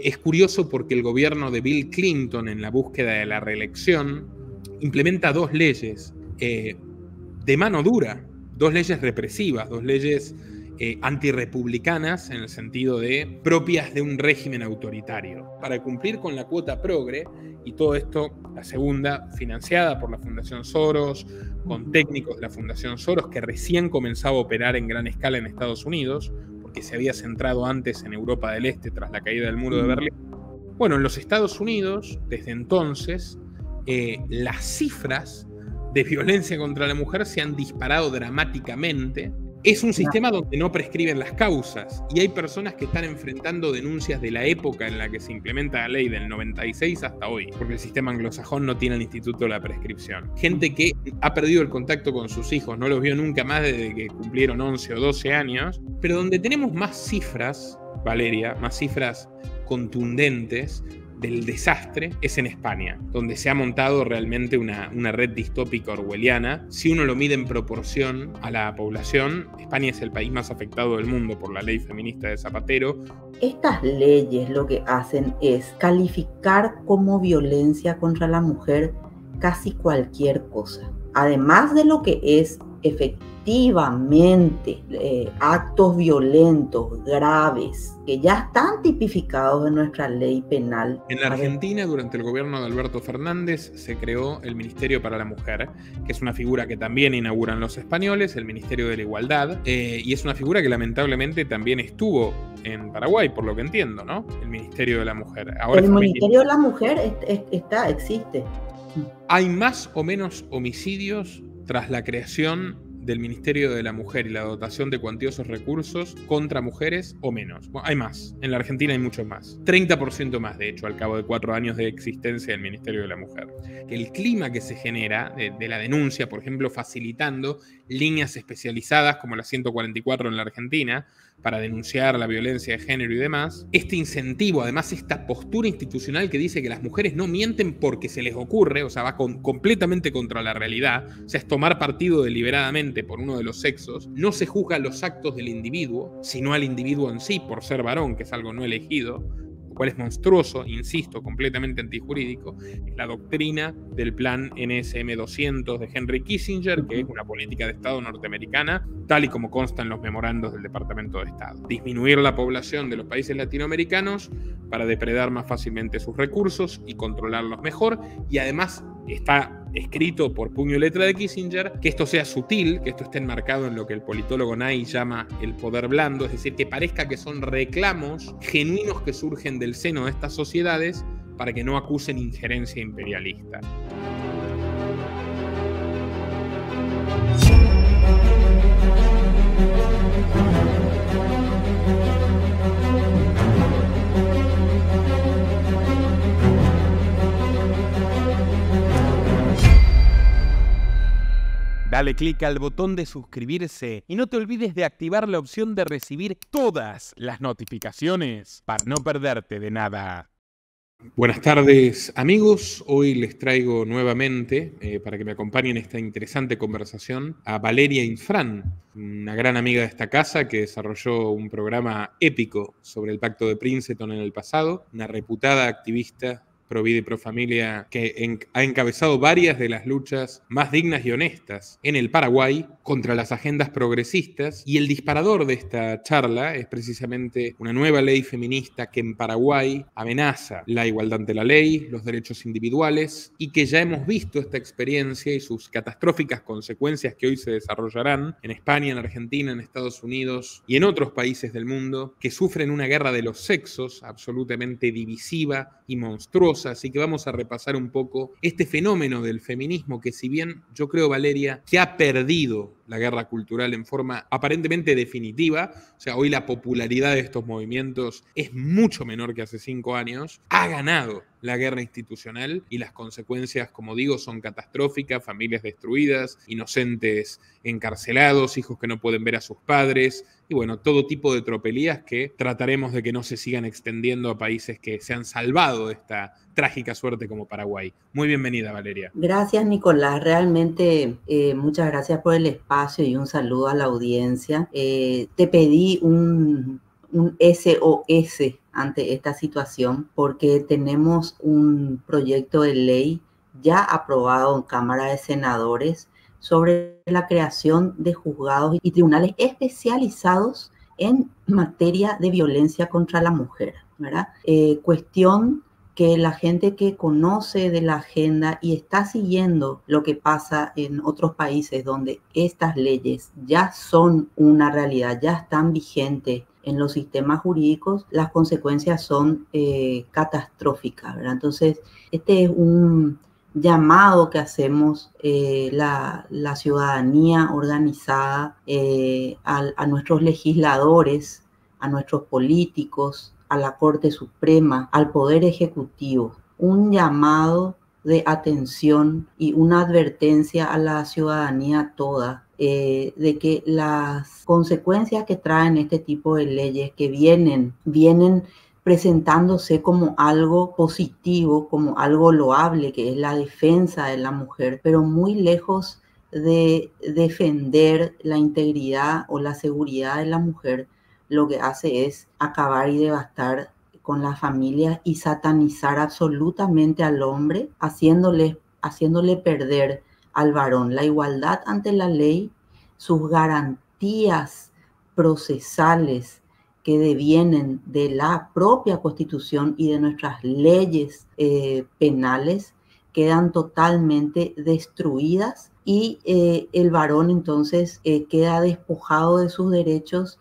Es curioso porque el gobierno de Bill Clinton, en la búsqueda de la reelección, implementa dos leyes de mano dura, dos leyes represivas, dos leyes antirrepublicanas en el sentido de propias de un régimen autoritario, para cumplir con la cuota progre, y todo esto, la segunda, financiada por la Fundación Soros, con técnicos de la Fundación Soros, que recién comenzaba a operar en gran escala en Estados Unidos, porque se había centrado antes en Europa del Este tras la caída del muro de Berlín. Bueno, en los Estados Unidos, desde entonces, las cifras de violencia contra la mujer se han disparado dramáticamente. Es un sistema donde no prescriben las causas y hay personas que están enfrentando denuncias de la época en la que se implementa la ley del 96 hasta hoy, porque el sistema anglosajón no tiene el instituto de la prescripción. Gente que ha perdido el contacto con sus hijos, no los vio nunca más desde que cumplieron 11 o 12 años, pero donde tenemos más cifras, Valeria, más cifras contundentes del desastre es en España, donde se ha montado realmente una red distópica orwelliana. Si uno lo mide en proporción a la población, España es el país más afectado del mundo por la ley feminista de Zapatero. Estas leyes lo que hacen es calificar como violencia contra la mujer casi cualquier cosa. Además de lo que es efectivamente actos violentos graves que ya están tipificados en nuestra ley penal. En la Argentina, durante el gobierno de Alberto Fernández, se creó el Ministerio para la Mujer, que es una figura que también inauguran los españoles, el Ministerio de la Igualdad, y es una figura que lamentablemente también estuvo en Paraguay, por lo que entiendo, ¿no? El Ministerio de la Mujer. Ahora el Ministerio de la Mujer existe. ¿Hay más o menos homicidios tras la creación del Ministerio de la Mujer y la dotación de cuantiosos recursos contra mujeres o menos? Bueno, hay más. En la Argentina hay muchos más. 30% más, de hecho, al cabo de 4 años de existencia del Ministerio de la Mujer. El clima que se genera de la denuncia, por ejemplo, facilitando líneas especializadas como la 144 en la Argentina, para denunciar la violencia de género y demás. Este incentivo, además esta postura institucional que dice que las mujeres no mienten porque se les ocurre, o sea, va completamente contra la realidad, o sea, es tomar partido deliberadamente por uno de los sexos. No se juzgan los actos del individuo, sino al individuo en sí por ser varón, que es algo no elegido, lo cual es monstruoso, insisto, completamente antijurídico. Es la doctrina del plan NSM 200 de Henry Kissinger, que es una política de Estado norteamericana, tal y como consta en los memorandos del Departamento de Estado. Disminuir la población de los países latinoamericanos para depredar más fácilmente sus recursos y controlarlos mejor, y además está escrito por puño y letra de Kissinger, que esto sea sutil, que esto esté enmarcado en lo que el politólogo Nay llama el poder blando, es decir, que parezca que son reclamos genuinos que surgen del seno de estas sociedades para que no acusen injerencia imperialista. Dale clic al botón de suscribirse y no te olvides de activar la opción de recibir todas las notificaciones para no perderte de nada. Buenas tardes, amigos. Hoy les traigo nuevamente, para que me acompañen en esta interesante conversación, a Valeria Infran, una gran amiga de esta casa que desarrolló un programa épico sobre el Pacto de Princeton en el pasado, una reputada activista pro vida y pro familia que ha encabezado varias de las luchas más dignas y honestas en el Paraguay contra las agendas progresistas, y el disparador de esta charla es precisamente una nueva ley feminista que en Paraguay amenaza la igualdad ante la ley, los derechos individuales, y que ya hemos visto esta experiencia y sus catastróficas consecuencias que hoy se desarrollarán en España, en Argentina, en Estados Unidos y en otros países del mundo que sufren una guerra de los sexos absolutamente divisiva y monstruosa. Así que vamos a repasar un poco este fenómeno del feminismo que, si bien yo creo, Valeria, que ha perdido la guerra cultural en forma aparentemente definitiva, o sea, hoy la popularidad de estos movimientos es mucho menor que hace 5 años, ha ganado la guerra institucional y las consecuencias, como digo, son catastróficas: familias destruidas, inocentes encarcelados, hijos que no pueden ver a sus padres, y bueno, todo tipo de tropelías que trataremos de que no se sigan extendiendo a países que se han salvado de esta trágica suerte como Paraguay. Muy bienvenida, Valeria. Gracias, Nicolás. Realmente muchas gracias por el espacio y un saludo a la audiencia. Te pedí un un SOS ante esta situación, porque tenemos un proyecto de ley ya aprobado en Cámara de Senadores sobre la creación de juzgados y tribunales especializados en materia de violencia contra la mujer, ¿verdad? Cuestión que la gente que conoce de la agenda y está siguiendo lo que pasa en otros países donde estas leyes ya son una realidad, ya están vigentes en los sistemas jurídicos, las consecuencias son catastróficas, ¿verdad? Entonces, este es un llamado que hacemos la ciudadanía organizada a nuestros legisladores, a nuestros políticos, a la Corte Suprema, al Poder Ejecutivo, un llamado de atención y una advertencia a la ciudadanía toda de que las consecuencias que traen este tipo de leyes que vienen presentándose como algo positivo, como algo loable, que es la defensa de la mujer, pero muy lejos de defender la integridad o la seguridad de la mujer, lo que hace es acabar y devastar con las familias y satanizar absolutamente al hombre, haciéndole perder al varón la igualdad ante la ley, sus garantías procesales que devienen de la propia Constitución y de nuestras leyes penales, quedan totalmente destruidas y el varón entonces queda despojado de sus derechos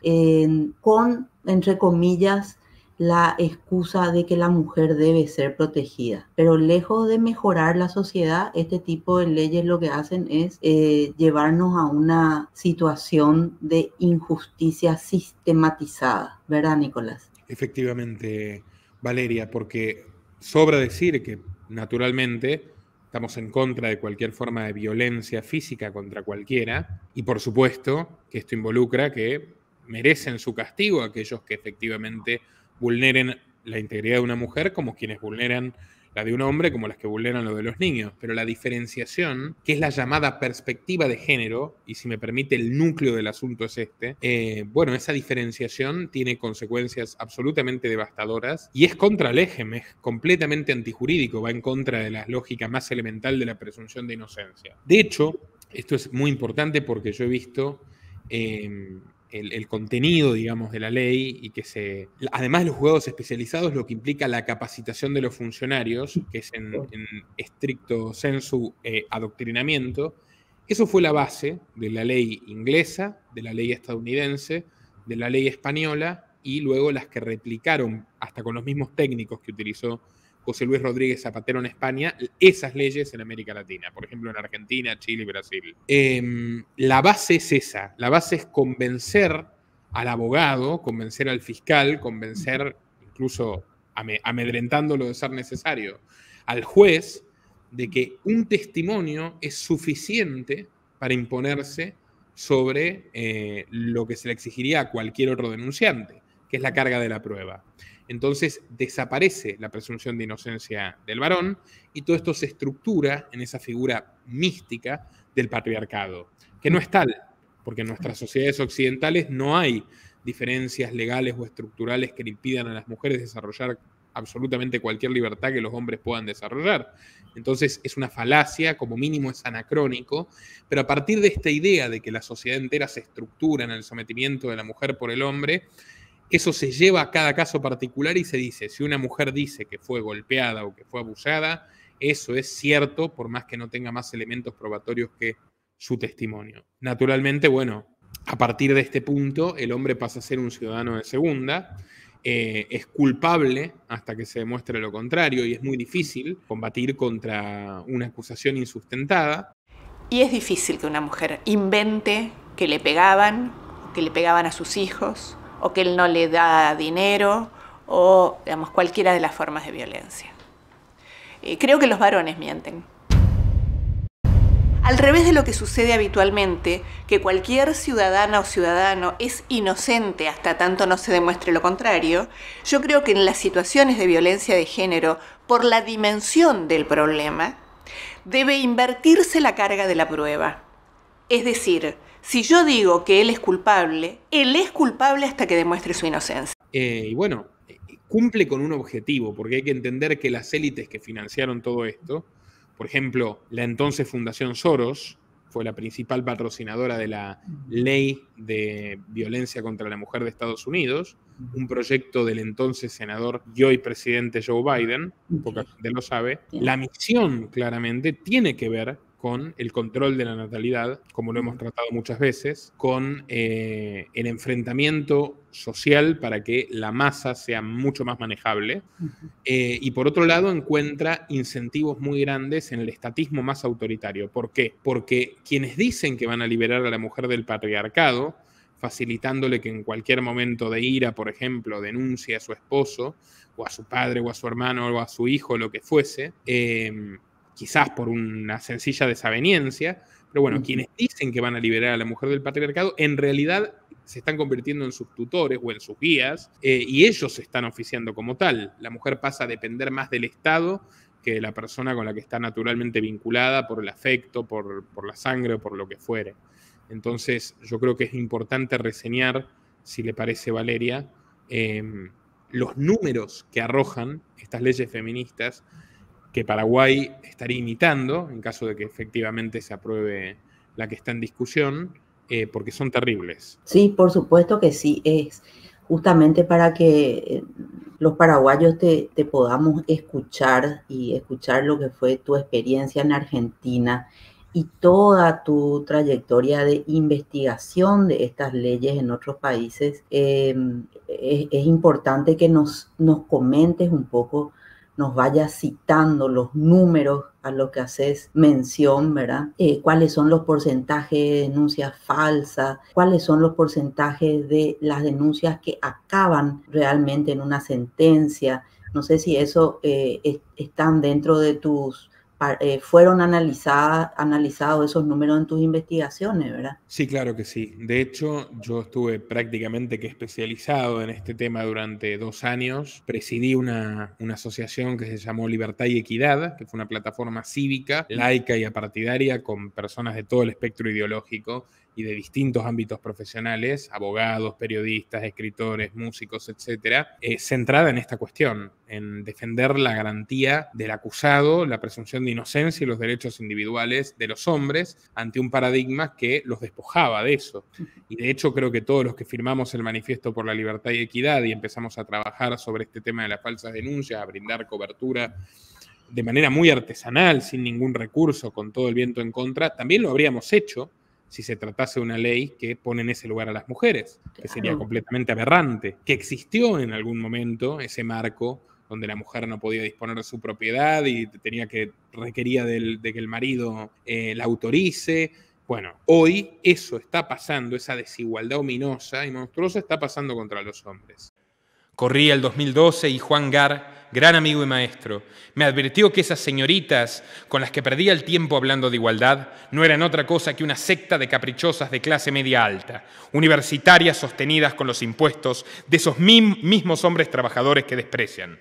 con, entre comillas, la excusa de que la mujer debe ser protegida. Pero lejos de mejorar la sociedad, este tipo de leyes lo que hacen es llevarnos a una situación de injusticia sistematizada, ¿verdad, Nicolás? Efectivamente, Valeria, porque sobra decir que naturalmente estamos en contra de cualquier forma de violencia física contra cualquiera, y por supuesto que esto involucra que merecen su castigo aquellos que efectivamente vulneren la integridad de una mujer, como quienes vulneran la de un hombre, como las que vulneran lo de los niños. Pero la diferenciación, que es la llamada perspectiva de género, y si me permite el núcleo del asunto es bueno, esa diferenciación tiene consecuencias absolutamente devastadoras y es contra el ejem, es completamente antijurídico, va en contra de la lógica más elemental de la presunción de inocencia. De hecho, esto es muy importante porque yo he visto el contenido, digamos, de la ley y que además de los juzgados especializados, lo que implica la capacitación de los funcionarios, que es en estricto sensu adoctrinamiento. Eso fue la base de la ley inglesa, de la ley estadounidense, de la ley española y luego las que replicaron, hasta con los mismos técnicos que utilizó José Luis Rodríguez Zapatero en España, esas leyes en América Latina, por ejemplo en Argentina, Chile y Brasil. La base es esa, la base es convencer al abogado, convencer al fiscal, convencer, incluso amedrentándolo de ser necesario, al juez de que un testimonio es suficiente para imponerse sobre lo que se le exigiría a cualquier otro denunciante, que es la carga de la prueba. Entonces desaparece la presunción de inocencia del varón y todo esto se estructura en esa figura mística del patriarcado, que no es tal, porque en nuestras sociedades occidentales no hay diferencias legales o estructurales que le impidan a las mujeres desarrollar absolutamente cualquier libertad que los hombres puedan desarrollar. Entonces es una falacia, como mínimo es anacrónico, pero a partir de esta idea de que la sociedad entera se estructura en el sometimiento de la mujer por el hombre, eso se lleva a cada caso particular y se dice, si una mujer dice que fue golpeada o que fue abusada, eso es cierto, por más que no tenga más elementos probatorios que su testimonio. Naturalmente, bueno, a partir de este punto, el hombre pasa a ser un ciudadano de segunda, es culpable hasta que se demuestre lo contrario y es muy difícil combatir contra una acusación insustentada. Y es difícil que una mujer invente que le pegaban a sus hijos, o que él no le da dinero, o digamos, cualquiera de las formas de violencia. Creo que los varones mienten. Al revés de lo que sucede habitualmente, que cualquier ciudadana o ciudadano es inocente hasta tanto no se demuestre lo contrario, yo creo que en las situaciones de violencia de género, por la dimensión del problema, debe invertirse la carga de la prueba. Es decir, si yo digo que él es culpable hasta que demuestre su inocencia. Y bueno, cumple con un objetivo, porque hay que entender que las élites que financiaron todo esto, por ejemplo, la entonces Fundación Soros, fue la principal patrocinadora de la Ley de Violencia contra la Mujer de Estados Unidos, un proyecto del entonces senador y hoy presidente Joe Biden, poca gente lo sabe. La misión claramente tiene que ver con el control de la natalidad, como lo hemos tratado muchas veces, con el enfrentamiento social para que la masa sea mucho más manejable. Y por otro lado, encuentra incentivos muy grandes en el estatismo más autoritario. ¿Por qué? Porque quienes dicen que van a liberar a la mujer del patriarcado, facilitándole que en cualquier momento de ira, por ejemplo, denuncie a su esposo, o a su padre, o a su hermano, o a su hijo, lo que fuese, quizás por una sencilla desaveniencia, pero bueno, quienes dicen que van a liberar a la mujer del patriarcado, en realidad se están convirtiendo en sus tutores o en sus guías, y ellos se están oficiando como tal. La mujer pasa a depender más del Estado que de la persona con la que está naturalmente vinculada por el afecto, por la sangre o por lo que fuere. Entonces, yo creo que es importante reseñar, si le parece, Valeria, los números que arrojan estas leyes feministas que Paraguay estaría imitando, en caso de que efectivamente se apruebe la que está en discusión, porque son terribles. Sí, por supuesto que sí, es justamente para que los paraguayos te podamos escuchar y escuchar lo que fue tu experiencia en Argentina y toda tu trayectoria de investigación de estas leyes en otros países. Es importante que nos comentes un poco, nos vayas citando los números a los que haces mención, ¿verdad? ¿Cuáles son los porcentajes de denuncias falsas? ¿Cuáles son los porcentajes de las denuncias que acaban realmente en una sentencia? No sé si eso están dentro de tus... fueron analizados esos números en tus investigaciones, ¿verdad? Sí, claro que sí. De hecho, yo estuve prácticamente que especializado en este tema durante 2 años. Presidí una asociación que se llamó Libertad y Equidad, que fue una plataforma cívica, laica y apartidaria con personas de todo el espectro ideológico y de distintos ámbitos profesionales, abogados, periodistas, escritores, músicos, etcétera, centrada en esta cuestión, en defender la garantía del acusado, la presunción de inocencia y los derechos individuales de los hombres ante un paradigma que los despojaba de eso. Y de hecho creo que todos los que firmamos el Manifiesto por la Libertad y Equidad y empezamos a trabajar sobre este tema de las falsas denuncias, a brindar cobertura de manera muy artesanal, sin ningún recurso, con todo el viento en contra, también lo habríamos hecho si se tratase de una ley que pone en ese lugar a las mujeres, que sería completamente aberrante, que existió en algún momento ese marco donde la mujer no podía disponer de su propiedad y requería de que el marido la autorice. Bueno, hoy eso está pasando, esa desigualdad ominosa y monstruosa está pasando contra los hombres. Corría el 2012 y Juan Gar, gran amigo y maestro, me advirtió que esas señoritas con las que perdía el tiempo hablando de igualdad no eran otra cosa que una secta de caprichosas de clase media alta, universitarias sostenidas con los impuestos de esos mismos hombres trabajadores que desprecian.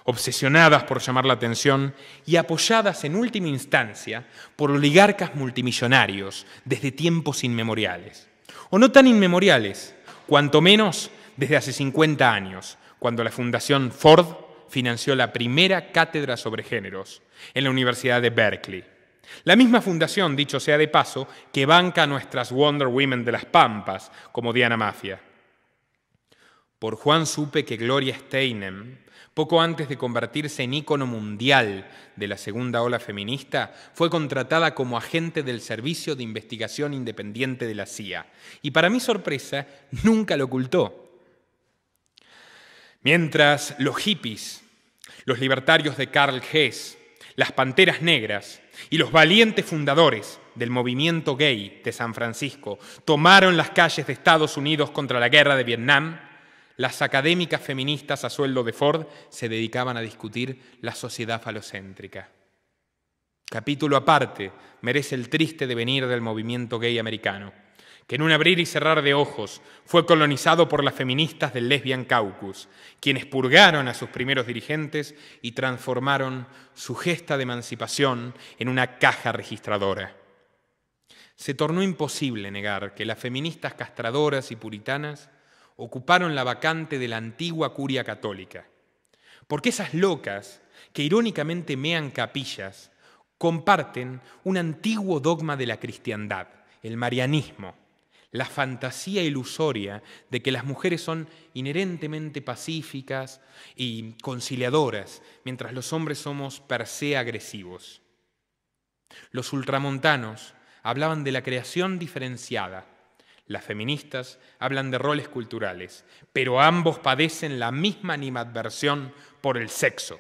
Obsesionadas por llamar la atención y apoyadas en última instancia por oligarcas multimillonarios desde tiempos inmemoriales. O no tan inmemoriales, cuanto menos desde hace 50 años, cuando la Fundación Ford financió la primera cátedra sobre géneros en la Universidad de Berkeley. La misma fundación, dicho sea de paso, que banca a nuestras Wonder Women de las Pampas, como Diana Mafia. Por Juan supe que Gloria Steinem, poco antes de convertirse en ícono mundial de la segunda ola feminista, fue contratada como agente del Servicio de Investigación Independiente de la CIA. Y para mi sorpresa, nunca lo ocultó. Mientras los hippies, los libertarios de Karl Hess, las panteras negras y los valientes fundadores del movimiento gay de San Francisco tomaron las calles de Estados Unidos contra la guerra de Vietnam, las académicas feministas a sueldo de Ford se dedicaban a discutir la sociedad falocéntrica. Capítulo aparte merece el triste devenir del movimiento gay americano, que en un abrir y cerrar de ojos fue colonizado por las feministas del Lesbian Caucus, quienes purgaron a sus primeros dirigentes y transformaron su gesta de emancipación en una caja registradora. Se tornó imposible negar que las feministas castradoras y puritanas ocuparon la vacante de la antigua curia católica. Porque esas locas, que irónicamente mean capillas, comparten un antiguo dogma de la cristiandad, el marianismo, la fantasía ilusoria de que las mujeres son inherentemente pacíficas y conciliadoras, mientras los hombres somos per se agresivos. Los ultramontanos hablaban de la creación diferenciada. Las feministas hablan de roles culturales, pero ambos padecen la misma animadversión por el sexo.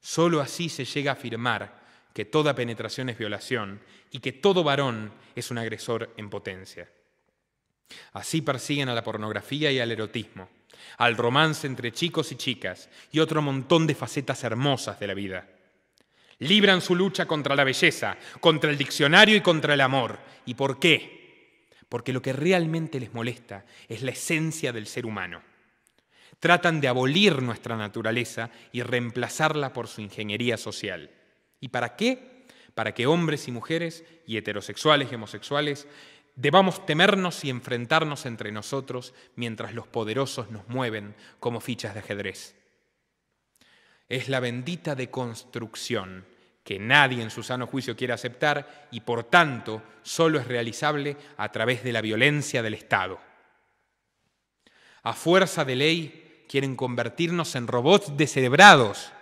Solo así se llega a afirmar que toda penetración es violación y que todo varón es un agresor en potencia. Así persiguen a la pornografía y al erotismo, al romance entre chicos y chicas y otro montón de facetas hermosas de la vida. Libran su lucha contra la belleza, contra el diccionario y contra el amor. ¿Y por qué? Porque lo que realmente les molesta es la esencia del ser humano. Tratan de abolir nuestra naturaleza y reemplazarla por su ingeniería social. ¿Y para qué? Para que hombres y mujeres, y heterosexuales y homosexuales, debamos temernos y enfrentarnos entre nosotros mientras los poderosos nos mueven como fichas de ajedrez. Es la bendita deconstrucción que nadie en su sano juicio quiere aceptar y por tanto solo es realizable a través de la violencia del Estado. A fuerza de ley quieren convertirnos en robots descerebrados,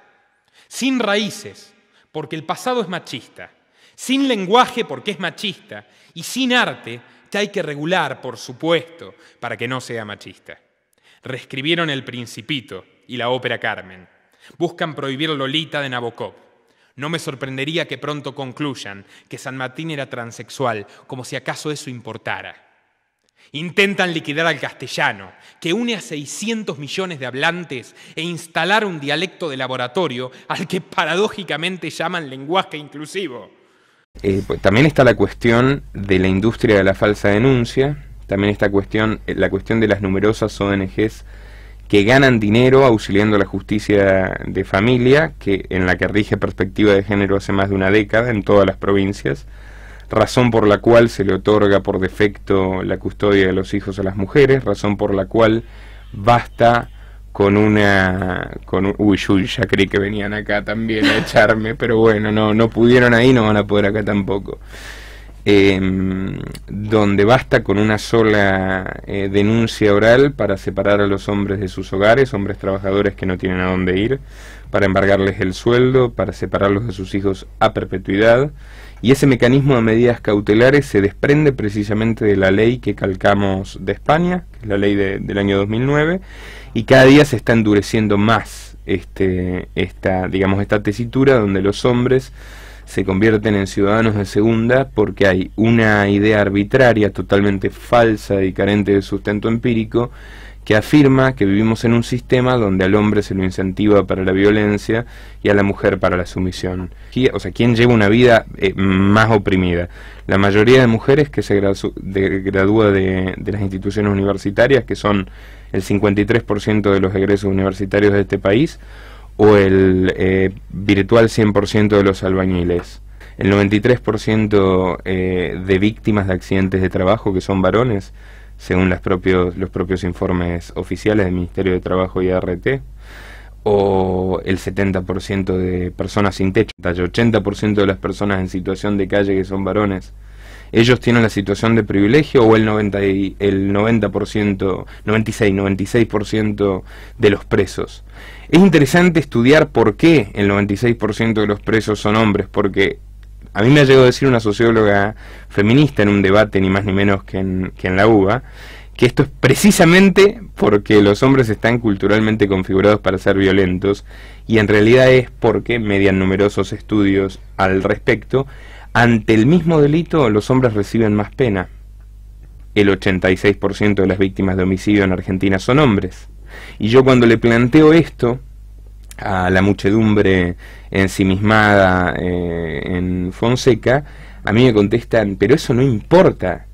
sin raíces, porque el pasado es machista, sin lenguaje porque es machista y sin arte que hay que regular, por supuesto, para que no sea machista. Reescribieron El Principito y la ópera Carmen. Buscan prohibir Lolita de Nabokov. No me sorprendería que pronto concluyan que San Martín era transexual, como si acaso eso importara. Intentan liquidar al castellano, que une a 600 millones de hablantes, e instalar un dialecto de laboratorio al que paradójicamente llaman lenguaje inclusivo. También está la cuestión de la industria de la falsa denuncia, también está la cuestión de las numerosas ONGs que ganan dinero auxiliando a la justicia de familia, en la que rige perspectiva de género hace más de una década en todas las provincias, razón por la cual se le otorga por defecto la custodia de los hijos a las mujeres, razón por la cual basta uy, ya creí que venían acá también a echarme, pero bueno, no pudieron ahí, no van a poder acá tampoco. Donde basta con una sola denuncia oral para separar a los hombres de sus hogares, hombres trabajadores que no tienen a dónde ir, para embargarles el sueldo, para separarlos de sus hijos a perpetuidad. Y ese mecanismo de medidas cautelares se desprende precisamente de la ley que calcamos de España, que es la ley del año 2009, y cada día se está endureciendo más esta tesitura donde los hombres se convierten en ciudadanos de segunda porque hay una idea arbitraria totalmente falsa y carente de sustento empírico que afirma que vivimos en un sistema donde al hombre se lo incentiva para la violencia y a la mujer para la sumisión. O sea, ¿quién lleva una vida más oprimida? La mayoría de mujeres que se gradúa de las instituciones universitarias, que son el 53% de los egresos universitarios de este país, o el virtual 100% de los albañiles. El 93% de víctimas de accidentes de trabajo que son varones, según los propios informes oficiales del Ministerio de Trabajo y ART, o el 70% de personas sin techo, el 80% de las personas en situación de calle que son varones, ellos tienen la situación de privilegio, o el 96% de los presos. Es interesante estudiar por qué el 96% de los presos son hombres, porque a mí me ha llegado a decir una socióloga feminista en un debate ni más ni menos que en la UBA, que esto es precisamente porque los hombres están culturalmente configurados para ser violentos, y en realidad es porque, median numerosos estudios al respecto, ante el mismo delito los hombres reciben más pena. El 86% de las víctimas de homicidio en Argentina son hombres. Y yo cuando le planteo esto a la muchedumbre ensimismada en Fonseca, a mí me contestan, pero eso no importa,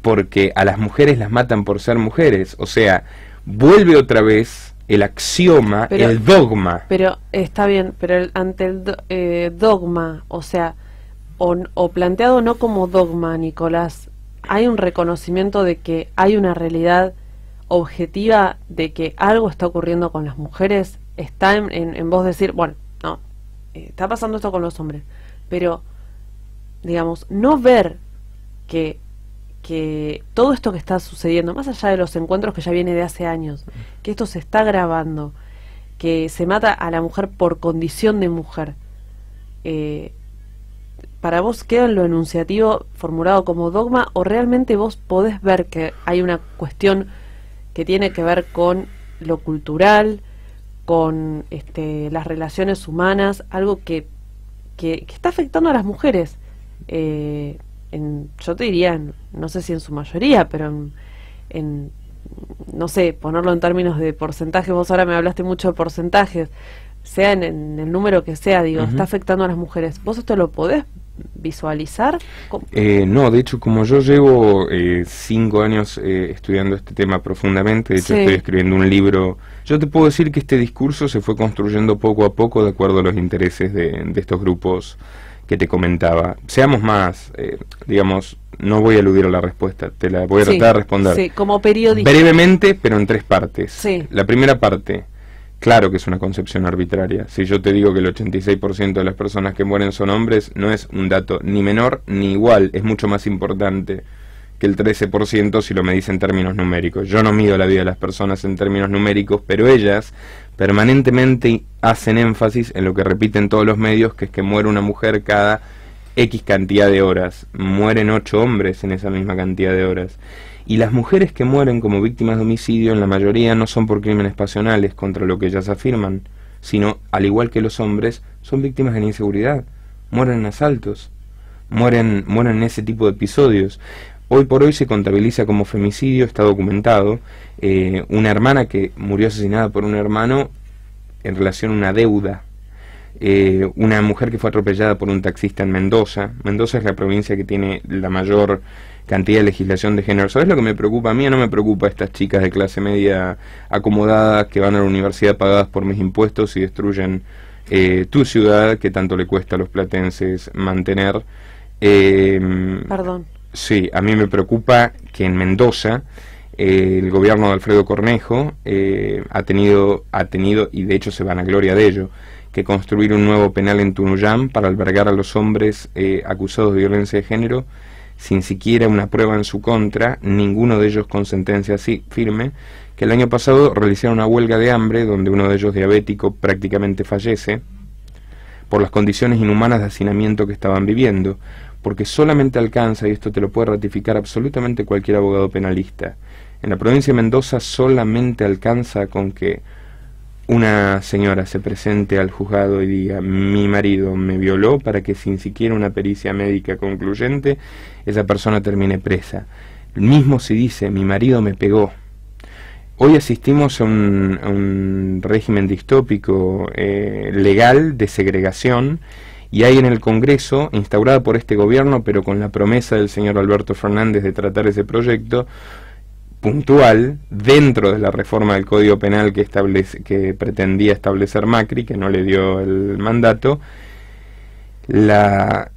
porque a las mujeres las matan por ser mujeres. O sea, vuelve otra vez el axioma, el dogma. Pero está bien, pero ante el dogma, o sea, o planteado no como dogma, Nicolás, hay un reconocimiento de que hay una realidad objetiva de que algo está ocurriendo con las mujeres está en vos decir, bueno, no, está pasando esto con los hombres, pero, digamos, no ver que todo esto que está sucediendo, más allá de los encuentros que ya viene de hace años, que esto se está agravando, que se mata a la mujer por condición de mujer, ¿para vos queda en lo enunciativo formulado como dogma o realmente vos podés ver que hay una cuestión que tiene que ver con lo cultural, con las relaciones humanas, algo que está afectando a las mujeres? Yo te diría, no sé si en su mayoría, pero no sé, ponerlo en términos de porcentajes, vos ahora me hablaste mucho de porcentajes, sea en el número que sea, digo, está afectando a las mujeres. ¿Vos esto lo podés visualizar? No, de hecho, como yo llevo 5 años estudiando este tema profundamente, de hecho estoy escribiendo un libro, yo te puedo decir que este discurso se fue construyendo poco a poco de acuerdo a los intereses de estos grupos que te comentaba. Seamos más, digamos, no voy a eludir a la respuesta, te la voy a tratar de responder. Sí, como periodista. Brevemente, pero en 3 partes. Sí. La primera parte, claro que es una concepción arbitraria. Si yo te digo que el 86% de las personas que mueren son hombres, no es un dato ni menor ni igual, es mucho más importante que el 13% si lo medís en términos numéricos. Yo no mido la vida de las personas en términos numéricos, pero ellas permanentemente hacen énfasis en lo que repiten todos los medios, que es que muere una mujer cada X cantidad de horas. Mueren 8 hombres en esa misma cantidad de horas. Y las mujeres que mueren como víctimas de homicidio, en la mayoría no son por crímenes pasionales, contra lo que ellas afirman, sino, al igual que los hombres, son víctimas de la inseguridad. Mueren en asaltos, mueren en ese tipo de episodios. Hoy por hoy se contabiliza como femicidio, está documentado, una hermana que murió asesinada por un hermano en relación a una deuda. Una mujer que fue atropellada por un taxista en Mendoza. Mendoza es la provincia que tiene la mayor cantidad de legislación de género. ¿Sabes lo que me preocupa? A mí no me preocupa estas chicas de clase media acomodadas que van a la universidad pagadas por mis impuestos y destruyen tu ciudad, que tanto le cuesta a los platenses mantener. Perdón. Sí, a mí me preocupa que en Mendoza el gobierno de Alfredo Cornejo ha tenido, y de hecho se vanagloria de ello, que construir un nuevo penal en Tunuyán para albergar a los hombres acusados de violencia de género sin siquiera una prueba en su contra, ninguno de ellos con sentencia así firme, que el año pasado realizaron una huelga de hambre donde uno de ellos, diabético, prácticamente fallece por las condiciones inhumanas de hacinamiento que estaban viviendo, porque solamente alcanza, y esto te lo puede ratificar absolutamente cualquier abogado penalista, en la provincia de Mendoza solamente alcanza con que una señora se presente al juzgado y diga mi marido me violó, para que sin siquiera una pericia médica concluyente esa persona termine presa. Mismo si dice mi marido me pegó. Hoy asistimos a un régimen distópico legal de segregación, y hay en el Congreso, instaurada por este gobierno, pero con la promesa del señor Alberto Fernández de tratar ese proyecto puntual, dentro de la reforma del Código Penal que pretendía establecer Macri, que no le dio el mandato, la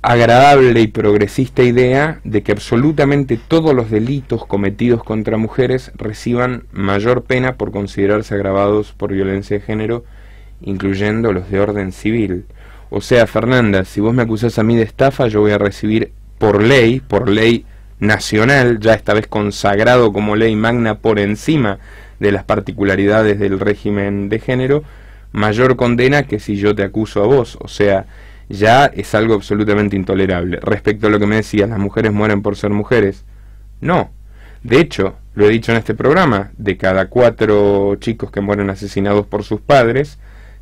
agradable y progresista idea de que absolutamente todos los delitos cometidos contra mujeres reciban mayor pena por considerarse agravados por violencia de género, incluyendo los de orden civil. O sea, Fernanda, si vos me acusás a mí de estafa, yo voy a recibir por ley nacional, ya esta vez consagrado como ley magna por encima de las particularidades del régimen de género, mayor condena que si yo te acuso a vos. O sea, ya es algo absolutamente intolerable. Respecto a lo que me decías, las mujeres mueren por ser mujeres. No. De hecho, lo he dicho en este programa, de cada 4 chicos que mueren asesinados por sus padres,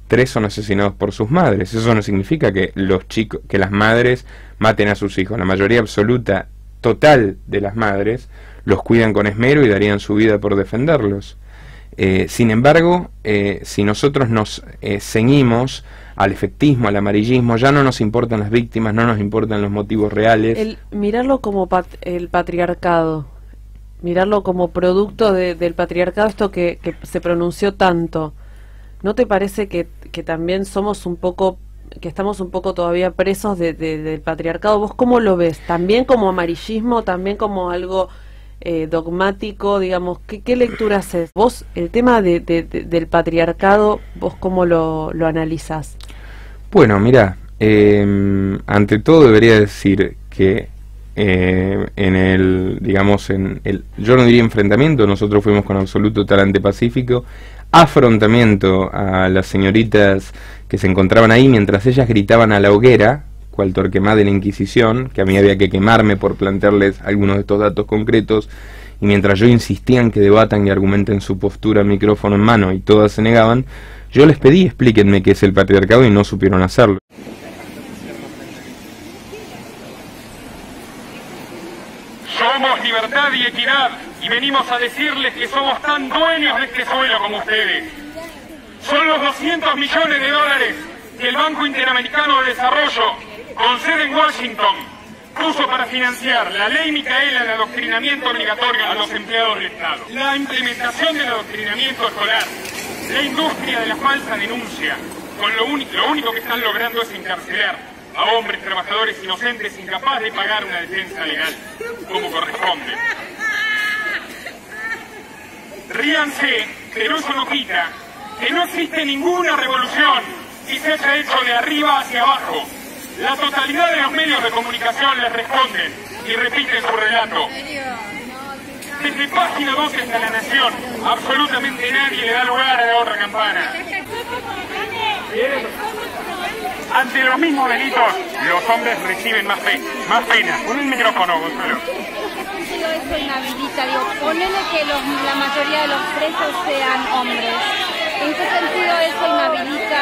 3 son asesinados por sus madres. Eso no significa que las madres maten a sus hijos. La mayoría absoluta, total de las madres los cuidan con esmero y darían su vida por defenderlos. Sin embargo, si nosotros nos ceñimos al efectismo, al amarillismo, ya no nos importan las víctimas, no nos importan los motivos reales. Mirarlo como el patriarcado, mirarlo como producto del patriarcado, esto que se pronunció tanto, ¿no te parece que también somos un poco, que estamos un poco todavía presos del patriarcado? ¿Vos cómo lo ves? ¿También como amarillismo? ¿También como algo dogmático, digamos, ¿qué lectura haces? Vos, el tema del patriarcado, ¿vos cómo lo analizás? Bueno, mira, ante todo debería decir que yo no diría enfrentamiento, nosotros fuimos con absoluto talante pacífico, afrontamiento a las señoritas que se encontraban ahí mientras ellas gritaban a la hoguera, cual Torquemada de la Inquisición, que a mí había que quemarme por plantearles algunos de estos datos concretos, y mientras yo insistía en que debatan y argumenten su postura, micrófono en mano, y todas se negaban, yo les pedí explíquenme qué es el patriarcado y no supieron hacerlo. Somos libertad y equidad, y venimos a decirles que somos tan dueños de este suelo como ustedes. Son los 200 millones de dólares que el Banco Interamericano de Desarrollo, con sede en Washington, puso para financiar la ley Micaela de adoctrinamiento obligatorio a los empleados del Estado, la implementación del adoctrinamiento escolar, la industria de la falsa denuncia, con lo único que están logrando es encarcelar a hombres trabajadores inocentes incapaces de pagar una defensa legal como corresponde. Ríanse, pero eso no quita que no existe ninguna revolución si se haya hecho de arriba hacia abajo. La totalidad de los medios de comunicación les responden y repiten su relato. Desde página 12 hasta La Nación, absolutamente nadie le da lugar a la otra campana. Ante los mismos delitos, los hombres reciben más pena. Pon el micrófono, Gonzalo. Eso inhabilita, ponele que la mayoría de los presos sean hombres. ¿En qué sentido eso inhabilita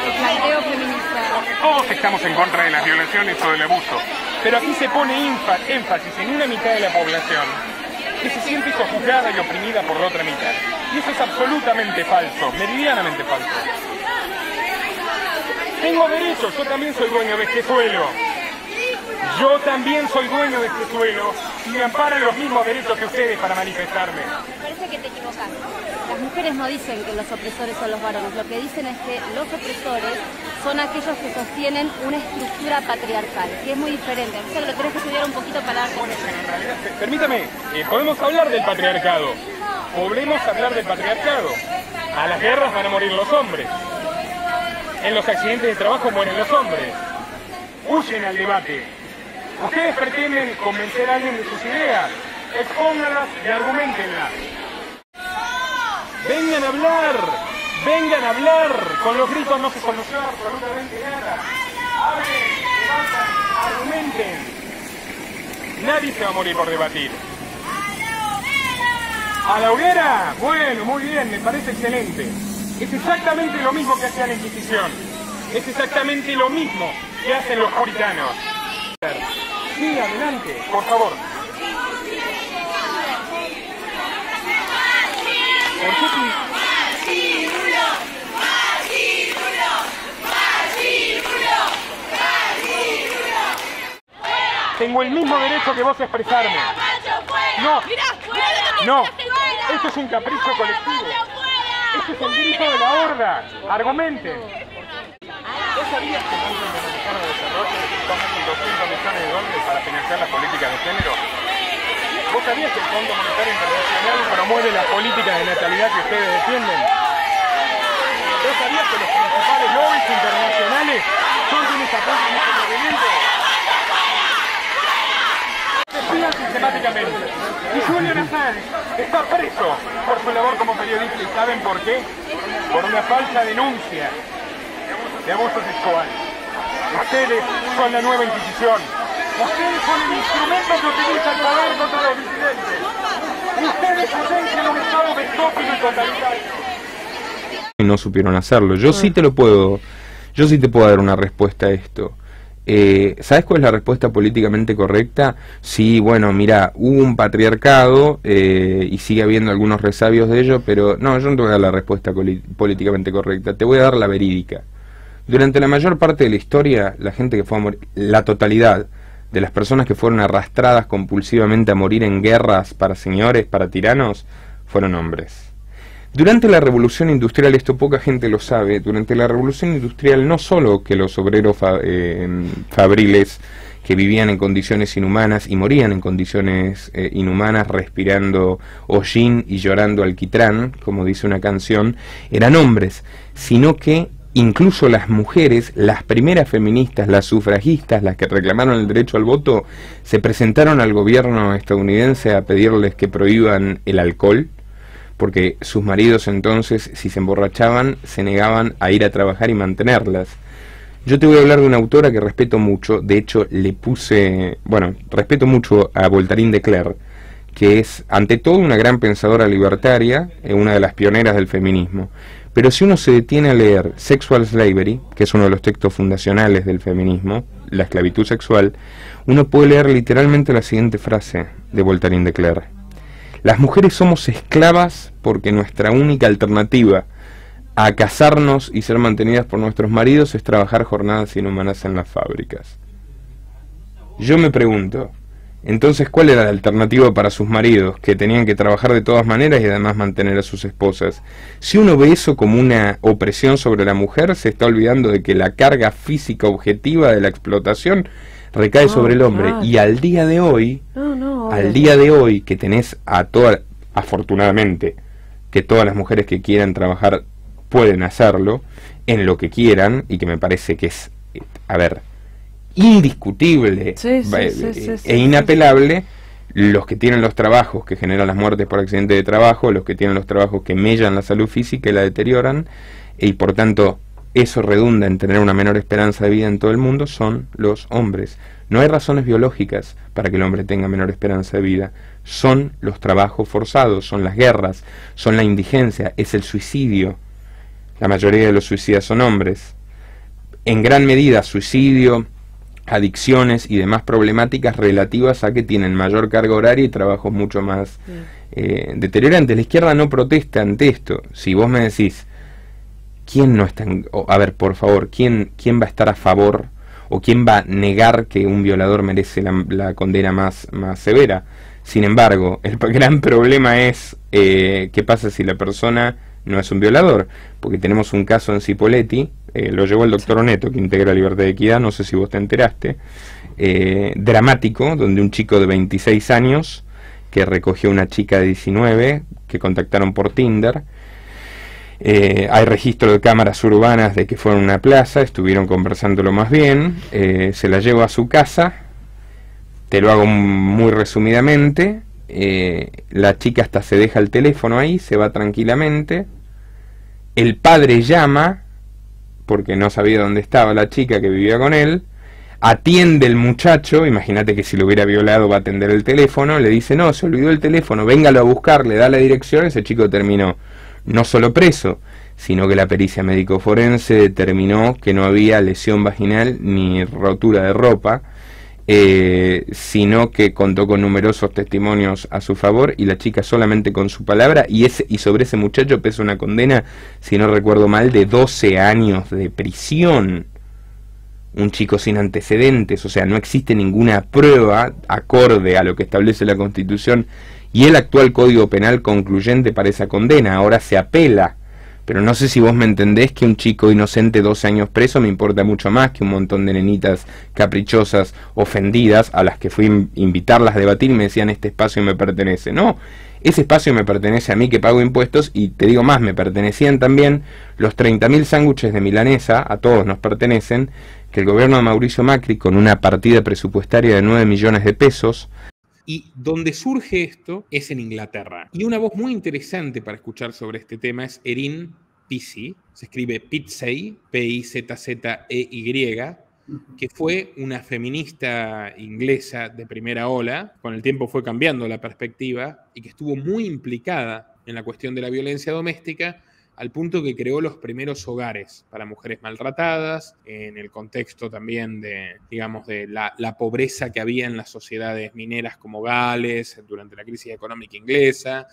el planteo feminista? Todos estamos en contra de las violaciones o del abuso, pero aquí se pone énfasis en una mitad de la población que se siente sojuzgada y oprimida por la otra mitad. Y eso es absolutamente falso, meridianamente falso. Tengo derechos, yo también soy dueño de este suelo. Yo también soy dueño de este suelo y me amparan los mismos derechos que ustedes para manifestarme. Me parece que te equivocas. Las mujeres no dicen que los opresores son los varones, lo que dicen es que los opresores son aquellos que sostienen una estructura patriarcal, que es muy diferente. Entonces lo tenés que estudiar un poquito para darte cuenta. Permítame, podemos hablar del patriarcado. Podemos hablar del patriarcado. A las guerras van a morir los hombres. En los accidentes de trabajo mueren los hombres. Huyen al debate. Ustedes pretenden convencer a alguien de sus ideas. Expónganlas y argumentenlas. Vengan a hablar. Con los gritos no se soluciona absolutamente nada. Hablen, debatan, argumenten. Nadie se va a morir por debatir. ¿A la hoguera? Bueno, muy bien, me parece excelente. Es exactamente lo mismo que hacía la Inquisición. Es exactamente lo mismo que hacen los puritanos. Sí, adelante, por favor. ¿Por qué tengo el mismo derecho que vos a expresarme? No, esto es un capricho colectivo. Este es el grito de la horda. Argumenten. ¿Vos sabías que el Banco Interamericano de Desarrollo necesitó más de 200 millones de dólares para financiar las políticas de género? ¿Vos sabías que el Fondo Monetario Internacional promueve las políticas de natalidad que ustedes defienden? ¿Vos sabías que los principales lobbies internacionales son quienes apoyan este movimiento? Se espían sistemáticamente. Y Julian Assange está preso por su labor como periodista. ¿Y saben por qué? Por una falsa denuncia de abuso sexual. Ustedes son la nueva Inquisición. Ustedes son el instrumento que utiliza el poder contra los disidentes. Ustedes potencian un estado destópico y totalitario. Y no supieron hacerlo. Yo sí te puedo dar una respuesta a esto. ¿Sabes cuál es la respuesta políticamente correcta? Sí, bueno, mira, hubo un patriarcado y sigue habiendo algunos resabios de ello, pero no, yo no te voy a dar la respuesta políticamente correcta, te voy a dar la verídica. Durante la mayor parte de la historia, la gente que fue a morir, la totalidad de las personas que fueron arrastradas compulsivamente a morir en guerras para señores, para tiranos, fueron hombres. Durante la Revolución Industrial, esto poca gente lo sabe, durante la Revolución Industrial no solo que los obreros fabriles que vivían en condiciones inhumanas y morían en condiciones inhumanas, respirando hollín y llorando alquitrán, como dice una canción, eran hombres, sino que incluso las mujeres, las primeras feministas, las sufragistas, las que reclamaron el derecho al voto, se presentaron al gobierno estadounidense a pedirles que prohíban el alcohol, porque sus maridos entonces, si se emborrachaban, se negaban a ir a trabajar y mantenerlas. Yo te voy a hablar de una autora que respeto mucho, de hecho respeto mucho a Voltairine de Cleyre, que es ante todo una gran pensadora libertaria, una de las pioneras del feminismo. Pero si uno se detiene a leer Sexual Slavery, que es uno de los textos fundacionales del feminismo, la esclavitud sexual, uno puede leer literalmente la siguiente frase de Voltairine de Cleyre: las mujeres somos esclavas porque nuestra única alternativa a casarnos y ser mantenidas por nuestros maridos es trabajar jornadas inhumanas en las fábricas. Yo me pregunto, entonces, ¿cuál era la alternativa para sus maridos, que tenían que trabajar de todas maneras y además mantener a sus esposas? Si uno ve eso como una opresión sobre la mujer, se está olvidando de que la carga física objetiva de la explotación recae sobre el hombre. Claro. Y al día de hoy, que tenés a todas, afortunadamente, que todas las mujeres que quieran trabajar pueden hacerlo en lo que quieran, y que me parece que es, indiscutible e inapelable, los que tienen los trabajos que generan las muertes por accidente de trabajo, los que tienen los trabajos que mellan la salud física y la deterioran, y por tanto eso redunda en tener una menor esperanza de vida en todo el mundo, son los hombres. No hay razones biológicas para que el hombre tenga menor esperanza de vida. Son los trabajos forzados, son las guerras, son la indigencia, es el suicidio. La mayoría de los suicidas son hombres. En gran medida suicidio, adicciones y demás problemáticas relativas a que tienen mayor carga horaria y trabajos mucho más deteriorantes. La izquierda no protesta ante esto. Si vos me decís, ¿quién no está por favor, ¿quién va a estar a favor o quién va a negar que un violador merece la condena más severa? Sin embargo, el gran problema es qué pasa si la persona no es un violador, porque tenemos un caso en Cipolletti, lo llevó el doctor Oneto, que integra Libertad y Equidad, no sé si vos te enteraste, dramático, donde un chico de 26 años que recogió a una chica de 19 que contactaron por Tinder. Hay registro de cámaras urbanas de que fueron a una plaza, estuvieron conversándolo más bien, se la llevó a su casa, te lo hago muy resumidamente. La chica hasta se deja el teléfono ahí, se va tranquilamente, el padre llama porque no sabía dónde estaba la chica que vivía con él, atiende el muchacho, imagínate que si lo hubiera violado va a atender el teléfono, le dice no, se olvidó el teléfono, véngalo a buscar, le da la dirección, ese chico terminó no solo preso, sino que la pericia médico forense determinó que no había lesión vaginal ni rotura de ropa, sino que contó con numerosos testimonios a su favor, y la chica solamente con su palabra, y sobre ese muchacho pesa una condena, si no recuerdo mal, de 12 años de prisión. Un chico sin antecedentes, o sea, no existe ninguna prueba acorde a lo que establece la Constitución y el actual Código Penal concluyente para esa condena. Ahora se apela, pero no sé si vos me entendés que un chico inocente 12 años preso me importa mucho más que un montón de nenitas caprichosas, ofendidas, a las que fui a invitarlas a debatir y me decían este espacio me pertenece. No, ese espacio me pertenece a mí que pago impuestos, y te digo más, me pertenecían también los 30.000 sándwiches de milanesa, a todos nos pertenecen, que el gobierno de Mauricio Macri, con una partida presupuestaria de 9 millones de pesos. Y donde surge esto es en Inglaterra. Y una voz muy interesante para escuchar sobre este tema es Erin Pizzey, se escribe Pizzey, P-I-Z-Z-E-Y, que fue una feminista inglesa de primera ola. Con el tiempo fue cambiando la perspectiva y que estuvo muy implicada en la cuestión de la violencia doméstica, al punto que creó los primeros hogares para mujeres maltratadas, en el contexto también de, digamos, de la pobreza que había en las sociedades mineras como Gales durante la crisis económica inglesa,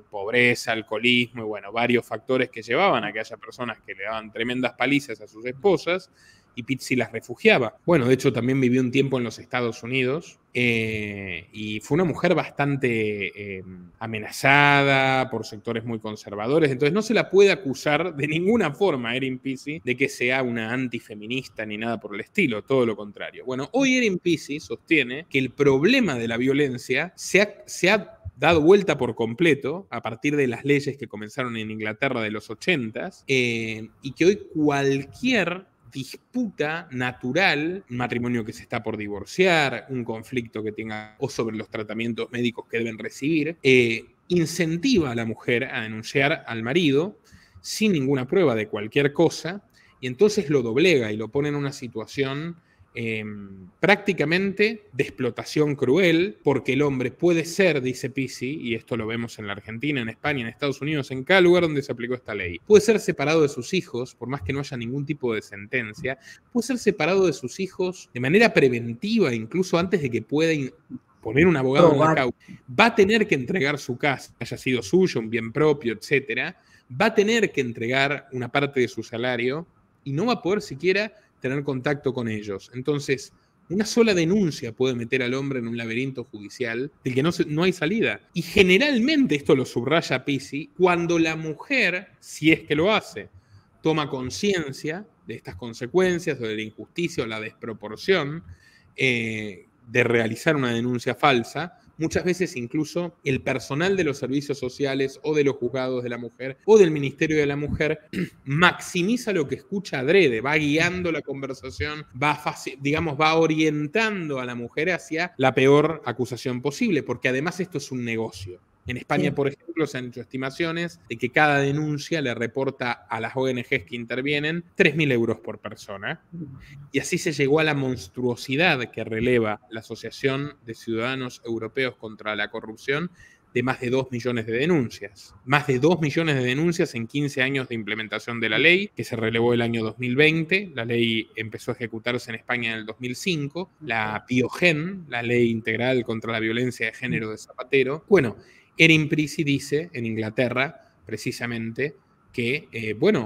pobreza, alcoholismo y bueno, varios factores que llevaban a que haya personas que le daban tremendas palizas a sus esposas, y Pizzi las refugiaba. Bueno, de hecho también vivió un tiempo en los Estados Unidos y fue una mujer bastante amenazada por sectores muy conservadores, entonces no se la puede acusar de ninguna forma a Erin Pizzi de que sea una antifeminista ni nada por el estilo, todo lo contrario. Bueno, hoy Erin Pizzi sostiene que el problema de la violencia se ha dado vuelta por completo a partir de las leyes que comenzaron en Inglaterra de los 80s, y que hoy cualquier disputa natural, un matrimonio que se está por divorciar, un conflicto que tenga o sobre los tratamientos médicos que deben recibir, incentiva a la mujer a denunciar al marido sin ninguna prueba de cualquier cosa, y entonces lo doblega y lo pone en una situación prácticamente de explotación cruel, porque el hombre puede ser, dice Pizzi, y esto lo vemos en la Argentina, en España, en Estados Unidos, en cada lugar donde se aplicó esta ley, puede ser separado de sus hijos, por más que no haya ningún tipo de sentencia, puede ser separado de sus hijos de manera preventiva, incluso antes de que pueda poner un abogado en la causa. Va a tener que entregar su casa, haya sido suyo, un bien propio, etcétera, va a tener que entregar una parte de su salario y no va a poder siquiera tener contacto con ellos. Entonces, una sola denuncia puede meter al hombre en un laberinto judicial del que no hay salida. Y generalmente, esto lo subraya Pizzi, cuando la mujer, si es que lo hace, toma conciencia de estas consecuencias o de la injusticia o la desproporción de realizar una denuncia falsa, muchas veces incluso el personal de los servicios sociales o de los juzgados de la mujer o del Ministerio de la Mujer maximiza lo que escucha adrede, va guiando la conversación, va orientando a la mujer hacia la peor acusación posible, porque además esto es un negocio. En España, por ejemplo, se han hecho estimaciones de que cada denuncia le reporta a las ONGs que intervienen 3.000 euros por persona. Y así se llegó a la monstruosidad que releva la Asociación de Ciudadanos Europeos contra la Corrupción de más de 2 millones de denuncias. Más de 2 millones de denuncias en 15 años de implementación de la ley, que se relevó el año 2020. La ley empezó a ejecutarse en España en el 2005. La Biogen, la Ley Integral contra la Violencia de Género de Zapatero. Bueno, Erin Pizzi dice en Inglaterra, precisamente, que,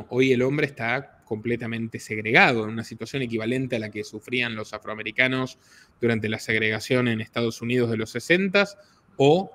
hoy el hombre está completamente segregado, en una situación equivalente a la que sufrían los afroamericanos durante la segregación en Estados Unidos de los 60s o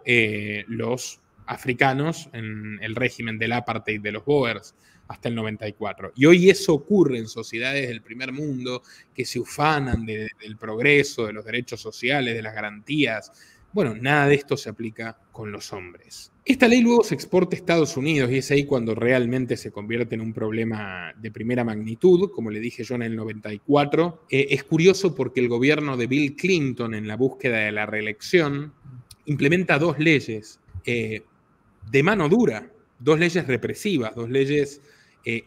los africanos en el régimen del apartheid de los Boers hasta el 94. Y hoy eso ocurre en sociedades del primer mundo que se ufanan del progreso, de los derechos sociales, de las garantías. Bueno, nada de esto se aplica con los hombres. Esta ley luego se exporta a Estados Unidos y es ahí cuando realmente se convierte en un problema de primera magnitud, como le dije yo en el 94. Es curioso porque el gobierno de Bill Clinton, en la búsqueda de la reelección, implementa 2 leyes de mano dura, 2 leyes represivas, 2 leyes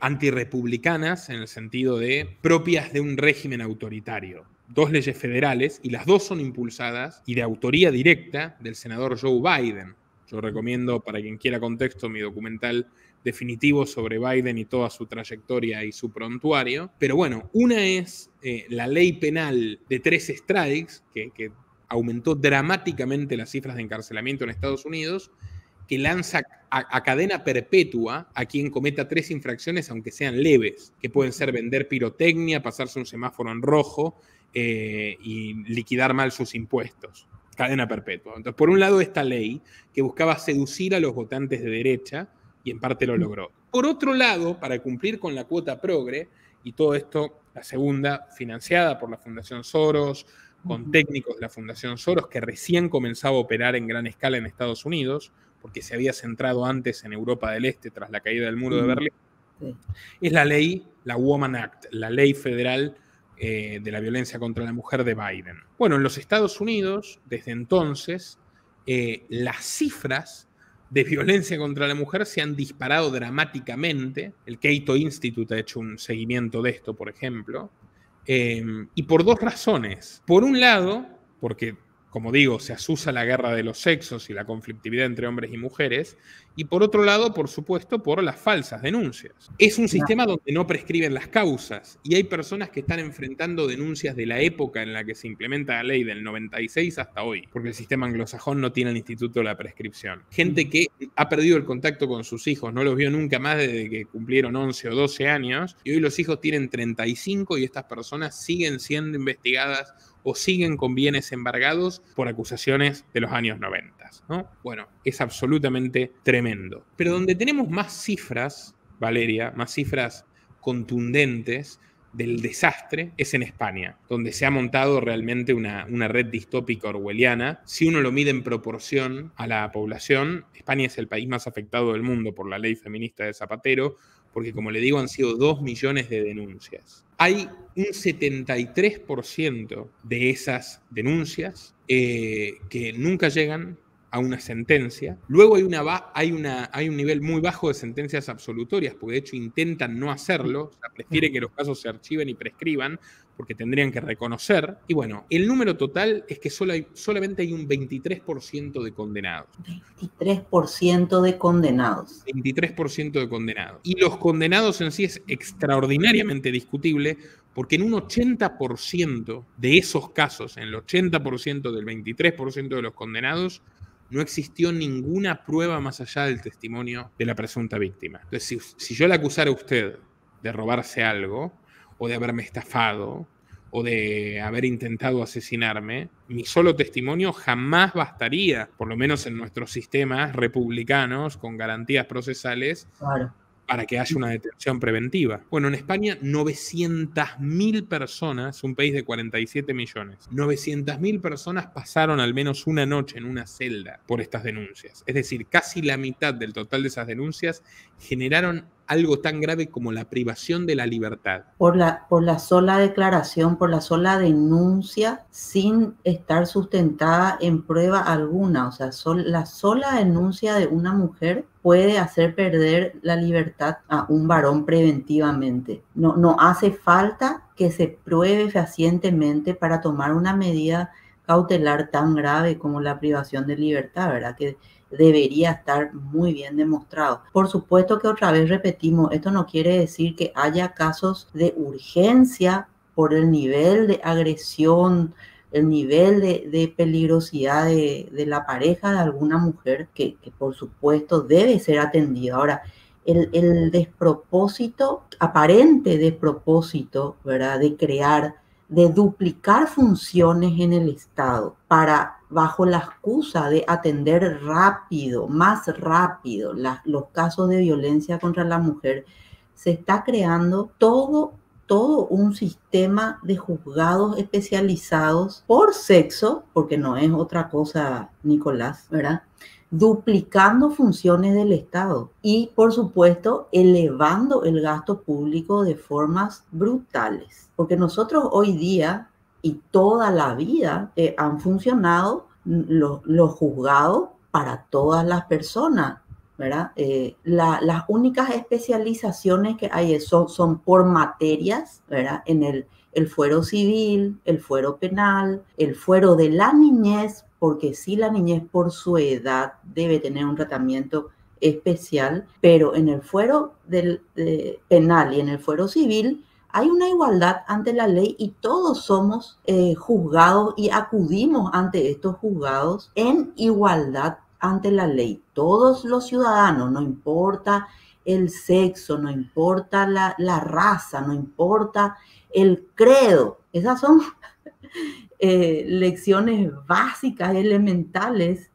antirrepublicanas en el sentido de propias de un régimen autoritario. 2 leyes federales y las 2 son impulsadas y de autoría directa del senador Joe Biden. Yo recomiendo, para quien quiera contexto, mi documental definitivo sobre Biden y toda su trayectoria y su prontuario. Pero bueno, una es la ley penal de 3 strikes, que aumentó dramáticamente las cifras de encarcelamiento en Estados Unidos, que lanza a cadena perpetua a quien cometa 3 infracciones, aunque sean leves, que pueden ser vender pirotecnia, pasarse un semáforo en rojo, y liquidar mal sus impuestos. Cadena perpetua. Entonces, por un lado, esta ley que buscaba seducir a los votantes de derecha y en parte lo logró. Por otro lado, para cumplir con la cuota progre, y todo esto, la segunda, financiada por la Fundación Soros, con técnicos de la Fundación Soros, que recién comenzaba a operar en gran escala en Estados Unidos, porque se había centrado antes en Europa del Este tras la caída del muro de Berlín, es la ley, la Woman Act, la ley federal de la violencia contra la mujer de Biden. Bueno, en los Estados Unidos, desde entonces, las cifras de violencia contra la mujer se han disparado dramáticamente. El Cato Institute ha hecho un seguimiento de esto, por ejemplo, y por 2 razones. Por un lado, porque como digo, se asusa la guerra de los sexos y la conflictividad entre hombres y mujeres, y por otro lado, por supuesto, por las falsas denuncias. Es un sistema donde no prescriben las causas, y hay personas que están enfrentando denuncias de la época en la que se implementa la ley del 96 hasta hoy, porque el sistema anglosajón no tiene el instituto de la prescripción. Gente que ha perdido el contacto con sus hijos, no los vio nunca más desde que cumplieron 11 o 12 años, y hoy los hijos tienen 35 y estas personas siguen siendo investigadas o siguen con bienes embargados por acusaciones de los años 90, ¿no? Bueno, es absolutamente tremendo. Pero donde tenemos más cifras, Valeria, más cifras contundentes del desastre, es en España, donde se ha montado realmente una red distópica orwelliana. Si uno lo mide en proporción a la población, España es el país más afectado del mundo por la ley feminista de Zapatero, porque, como le digo, han sido 2 millones de denuncias. Hay un 73% de esas denuncias que nunca llegan a una sentencia. Luego hay un nivel muy bajo de sentencias absolutorias, porque de hecho intentan no hacerlo, o sea, prefieren que los casos se archiven y prescriban, porque tendrían que reconocer. Y bueno, el número total es que solamente hay un 23% de condenados. 23% de condenados. 23% de condenados. Y los condenados en sí es extraordinariamente discutible, porque en un 80% de esos casos, en el 80% del 23% de los condenados, no existió ninguna prueba más allá del testimonio de la presunta víctima. Entonces, si yo le acusara a usted de robarse algo, o de haberme estafado, o de haber intentado asesinarme, mi solo testimonio jamás bastaría, por lo menos en nuestros sistemas republicanos, con garantías procesales, Claro. para que haya una detención preventiva. Bueno, en España 900.000 personas, un país de 47 millones, 900.000 personas pasaron al menos una noche en una celda por estas denuncias. Es decir, casi la mitad del total de esas denuncias generaron algo tan grave como la privación de la libertad. Por la sola declaración, por la sola denuncia, sin estar sustentada en prueba alguna. O sea, la sola denuncia de una mujer puede hacer perder la libertad a un varón preventivamente. No hace falta que se pruebe fehacientemente para tomar una medida cautelar tan grave como la privación de libertad, ¿verdad? Que debería estar muy bien demostrado. Por supuesto que otra vez repetimos, esto no quiere decir que haya casos de urgencia por el nivel de agresión, el nivel de peligrosidad de la pareja de alguna mujer, que por supuesto debe ser atendido. Ahora, el despropósito, aparente despropósito, ¿verdad? De duplicar funciones en el Estado bajo la excusa de atender más rápido los casos de violencia contra la mujer, se está creando todo un sistema de juzgados especializados por sexo, porque no es otra cosa, Nicolás, ¿verdad? Duplicando funciones del Estado y, por supuesto, elevando el gasto público de formas brutales. Porque nosotros hoy día y toda la vida han funcionado los juzgados para todas las personas, ¿verdad? Las únicas especializaciones que hay son por materias, ¿verdad? En el fuero civil, el fuero penal, el fuero de la niñez, porque sí, la niñez por su edad debe tener un tratamiento especial, pero en el fuero penal y en el fuero civil hay una igualdad ante la ley y todos somos juzgados y acudimos ante estos juzgados en igualdad ante la ley. Todos los ciudadanos, no importa el sexo, no importa la raza, no importa el credo. Esas son lecciones básicas, elementales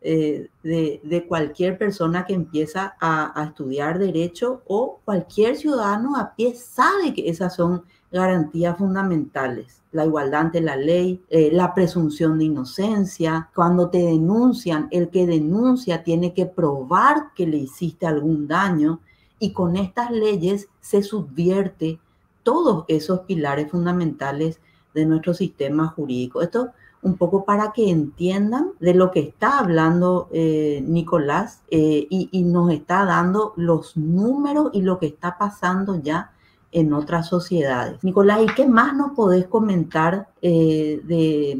de cualquier persona que empieza a estudiar derecho, o cualquier ciudadano a pie sabe que esas son garantías fundamentales. La igualdad ante la ley, la presunción de inocencia. Cuando te denuncian, el que denuncia tiene que probar que le hiciste algún daño, y con estas leyes se subvierte todos esos pilares fundamentales de nuestro sistema jurídico. Esto un poco para que entiendan de lo que está hablando Nicolás, y nos está dando los números y lo que está pasando ya en otras sociedades. Nicolás, ¿y qué más nos podés comentar de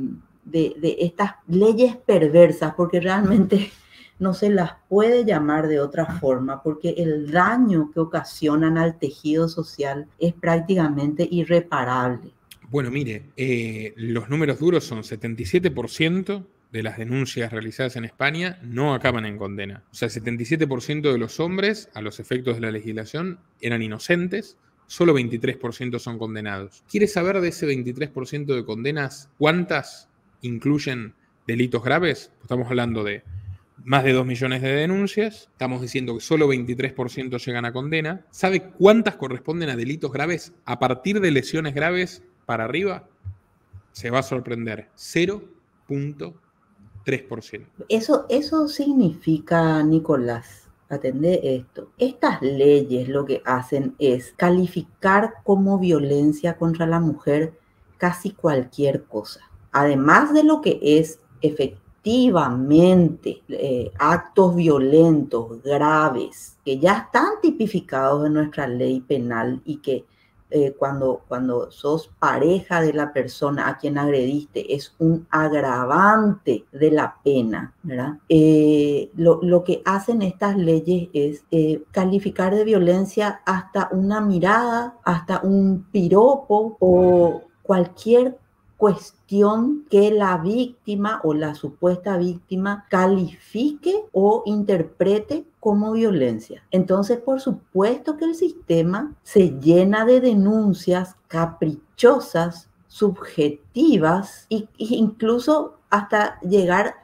de estas leyes perversas, porque realmente no se las puede llamar de otra forma, porque el daño que ocasionan al tejido social es prácticamente irreparable. Bueno, mire, los números duros son 77% de las denuncias realizadas en España no acaban en condena. O sea, el 77% de los hombres, a los efectos de la legislación, eran inocentes, solo 23% son condenados. ¿Quiere saber de ese 23% de condenas cuántas incluyen delitos graves? Estamos hablando de más de 2 millones de denuncias, estamos diciendo que solo 23% llegan a condena. ¿Sabe cuántas corresponden a delitos graves a partir de lesiones graves para arriba? Se va a sorprender, 0.3%. Eso significa, Nicolás, atendé esto. Estas leyes lo que hacen es calificar como violencia contra la mujer casi cualquier cosa. Además de lo que es efectivamente actos violentos graves que ya están tipificados en nuestra ley penal y que cuando sos pareja de la persona a quien agrediste es un agravante de la pena, ¿verdad? Lo que hacen estas leyes es calificar de violencia hasta una mirada, hasta un piropo o cualquier cuestión que la víctima o la supuesta víctima califique o interprete como violencia. Entonces, por supuesto que el sistema se llena de denuncias caprichosas, subjetivas e incluso hasta llegar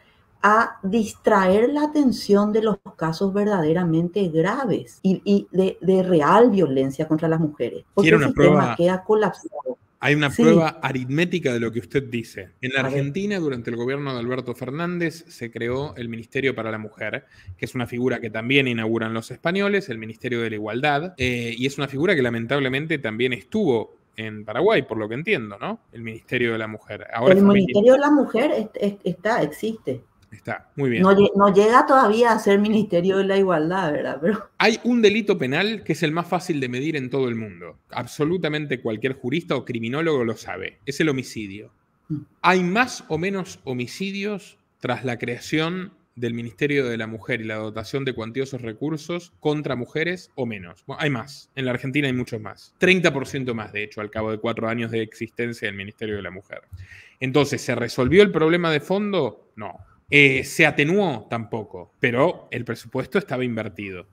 a distraer la atención de los casos verdaderamente graves y de real violencia contra las mujeres. Porque el sistema queda colapsado. Hay una prueba aritmética de lo que usted dice. En la Argentina, durante el gobierno de Alberto Fernández, se creó el Ministerio para la Mujer, que es una figura que también inauguran los españoles, el Ministerio de la Igualdad, y es una figura que lamentablemente también estuvo en Paraguay, por lo que entiendo, ¿no? El Ministerio de la Mujer. Ahora el Ministerio de la Mujer existe. Está, muy bien. No llega todavía a ser Ministerio de la Igualdad, ¿verdad? Pero hay un delito penal que es el más fácil de medir en todo el mundo. Absolutamente cualquier jurista o criminólogo lo sabe. Es el homicidio. Hay más o menos homicidios tras la creación del Ministerio de la Mujer y la dotación de cuantiosos recursos contra mujeres o menos. Bueno, hay más. En la Argentina hay muchos más. 30% más, de hecho, al cabo de 4 años de existencia del Ministerio de la Mujer. Entonces, ¿se resolvió el problema de fondo? No. ¿Se atenuó? Tampoco, pero el presupuesto estaba invertido.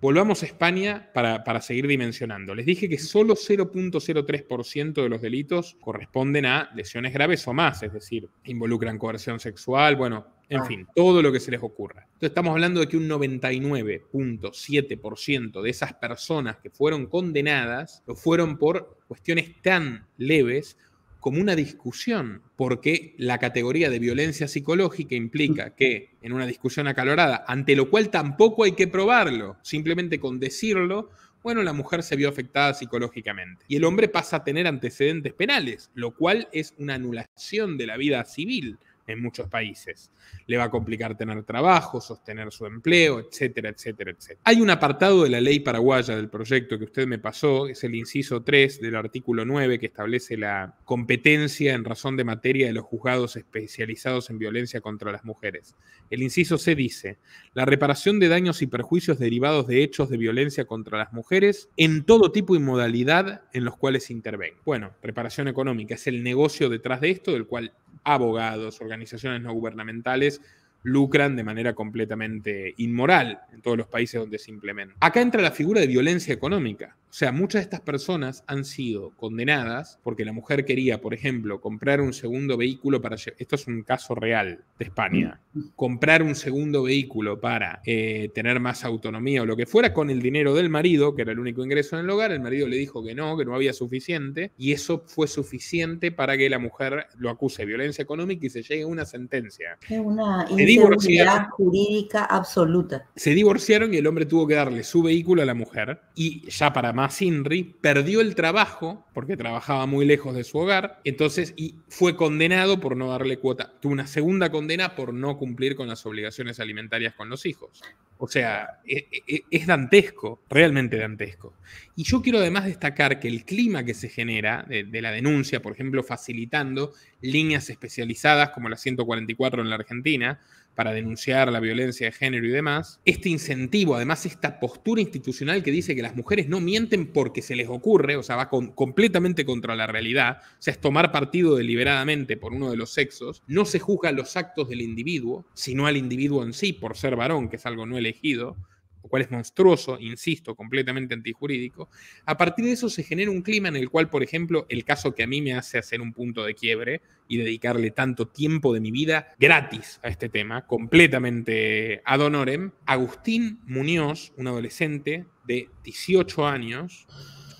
Volvamos a España para seguir dimensionando. Les dije que solo 0.03% de los delitos corresponden a lesiones graves o más, es decir, involucran coerción sexual, bueno, en fin, todo lo que se les ocurra. Entonces estamos hablando de que un 99.7% de esas personas que fueron condenadas lo fueron por cuestiones tan leves como una discusión, porque la categoría de violencia psicológica implica que en una discusión acalorada, ante lo cual tampoco hay que probarlo, simplemente con decirlo, bueno, la mujer se vio afectada psicológicamente. Y el hombre pasa a tener antecedentes penales, lo cual es una anulación de la vida civil en muchos países. Le va a complicar tener trabajo, sostener su empleo, etcétera, etcétera, etcétera. Hay un apartado de la ley paraguaya del proyecto que usted me pasó, es el inciso 3 del artículo 9, que establece la competencia en razón de materia de los juzgados especializados en violencia contra las mujeres. El inciso C dice: la reparación de daños y perjuicios derivados de hechos de violencia contra las mujeres en todo tipo y modalidad en los cuales intervengan. Bueno, reparación económica es el negocio detrás de esto, del cual abogados, organizaciones no gubernamentales lucran de manera completamente inmoral en todos los países donde se implementa. Acá entra la figura de violencia económica. O sea, muchas de estas personas han sido condenadas porque la mujer quería, por ejemplo, comprar un segundo vehículo para... Esto es un caso real de España. Comprar un segundo vehículo para tener más autonomía o lo que fuera con el dinero del marido, que era el único ingreso en el hogar. El marido le dijo que no había suficiente, y eso fue suficiente para que la mujer lo acuse de violencia económica y se llegue a una sentencia. Es una inseguridad jurídica absoluta. Se divorciaron y el hombre tuvo que darle su vehículo a la mujer, y ya para más Tomás Inri, perdió el trabajo porque trabajaba muy lejos de su hogar, entonces y fue condenado por no darle cuota. Tuvo una segunda condena por no cumplir con las obligaciones alimentarias con los hijos. O sea, es dantesco, realmente dantesco. Y yo quiero además destacar que el clima que se genera de la denuncia, por ejemplo, facilitando líneas especializadas como la 144 en la Argentina, para denunciar la violencia de género y demás, este incentivo, además esta postura institucional que dice que las mujeres no mienten porque se les ocurre, o sea, va completamente contra la realidad, o sea, es tomar partido deliberadamente por uno de los sexos, no se juzgan los actos del individuo, sino al individuo en sí por ser varón, que es algo no elegido, lo cual es monstruoso, insisto, completamente antijurídico. A partir de eso se genera un clima en el cual, por ejemplo, el caso que a mí me hace hacer un punto de quiebre y dedicarle tanto tiempo de mi vida gratis a este tema, completamente ad honorem, Agustín Muñoz, un adolescente de 18 años,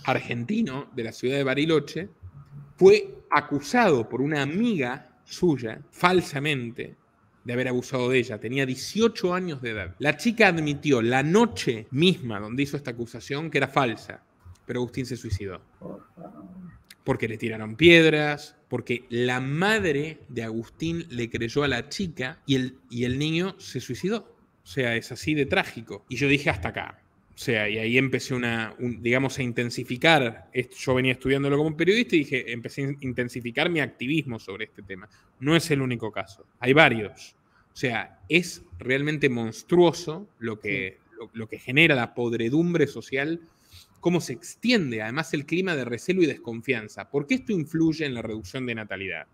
argentino de la ciudad de Bariloche, fue acusado por una amiga suya, falsamente, de haber abusado de ella. Tenía 18 años de edad. La chica admitió la noche misma donde hizo esta acusación que era falsa, pero Agustín se suicidó. Porque le tiraron piedras, porque la madre de Agustín le creyó a la chica y el niño se suicidó. O sea, es así de trágico. Y yo dije hasta acá. O sea, y ahí empecé digamos, a intensificar. Yo venía estudiándolo como periodista y dije, empecé a intensificar mi activismo sobre este tema. No es el único caso. Hay varios. O sea, es realmente monstruoso lo que genera la podredumbre social, cómo se extiende además el clima de recelo y desconfianza. ¿Por qué esto influye en la reducción de natalidad?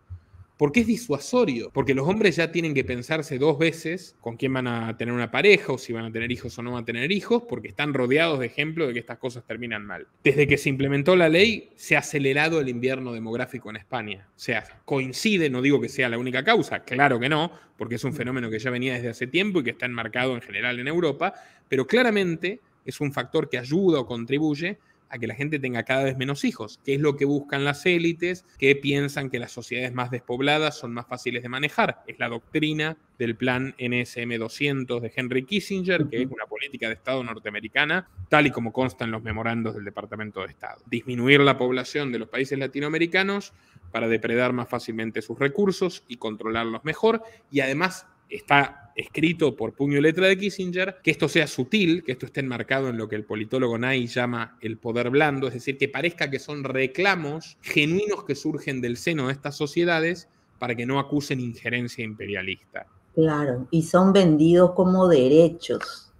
Porque es disuasorio, porque los hombres ya tienen que pensarse 2 veces con quién van a tener una pareja o si van a tener hijos o no van a tener hijos, porque están rodeados de ejemplos de que estas cosas terminan mal. Desde que se implementó la ley, se ha acelerado el invierno demográfico en España. O sea, coincide, no digo que sea la única causa, claro que no, porque es un fenómeno que ya venía desde hace tiempo y que está enmarcado en general en Europa, pero claramente es un factor que ayuda o contribuye a que la gente tenga cada vez menos hijos, que es lo que buscan las élites, que piensan que las sociedades más despobladas son más fáciles de manejar. Es la doctrina del plan NSM 200 de Henry Kissinger, que es una política de Estado norteamericana, tal y como consta en los memorandos del Departamento de Estado. Disminuir la población de los países latinoamericanos para depredar más fácilmente sus recursos y controlarlos mejor, y además está escrito por puño y letra de Kissinger, que esto sea sutil, que esto esté enmarcado en lo que el politólogo Nay llama el poder blando, es decir, que parezca que son reclamos genuinos que surgen del seno de estas sociedades para que no acusen injerencia imperialista. Claro, y son vendidos como derechos,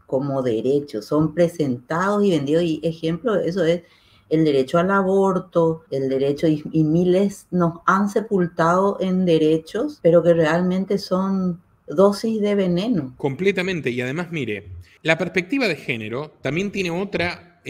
son presentados y vendidos, y ejemplo de eso es el derecho al aborto, el derecho, y miles nos han sepultado en derechos, pero que realmente son dosis de veneno. Completamente, y además, mire, la perspectiva de género también tiene otra,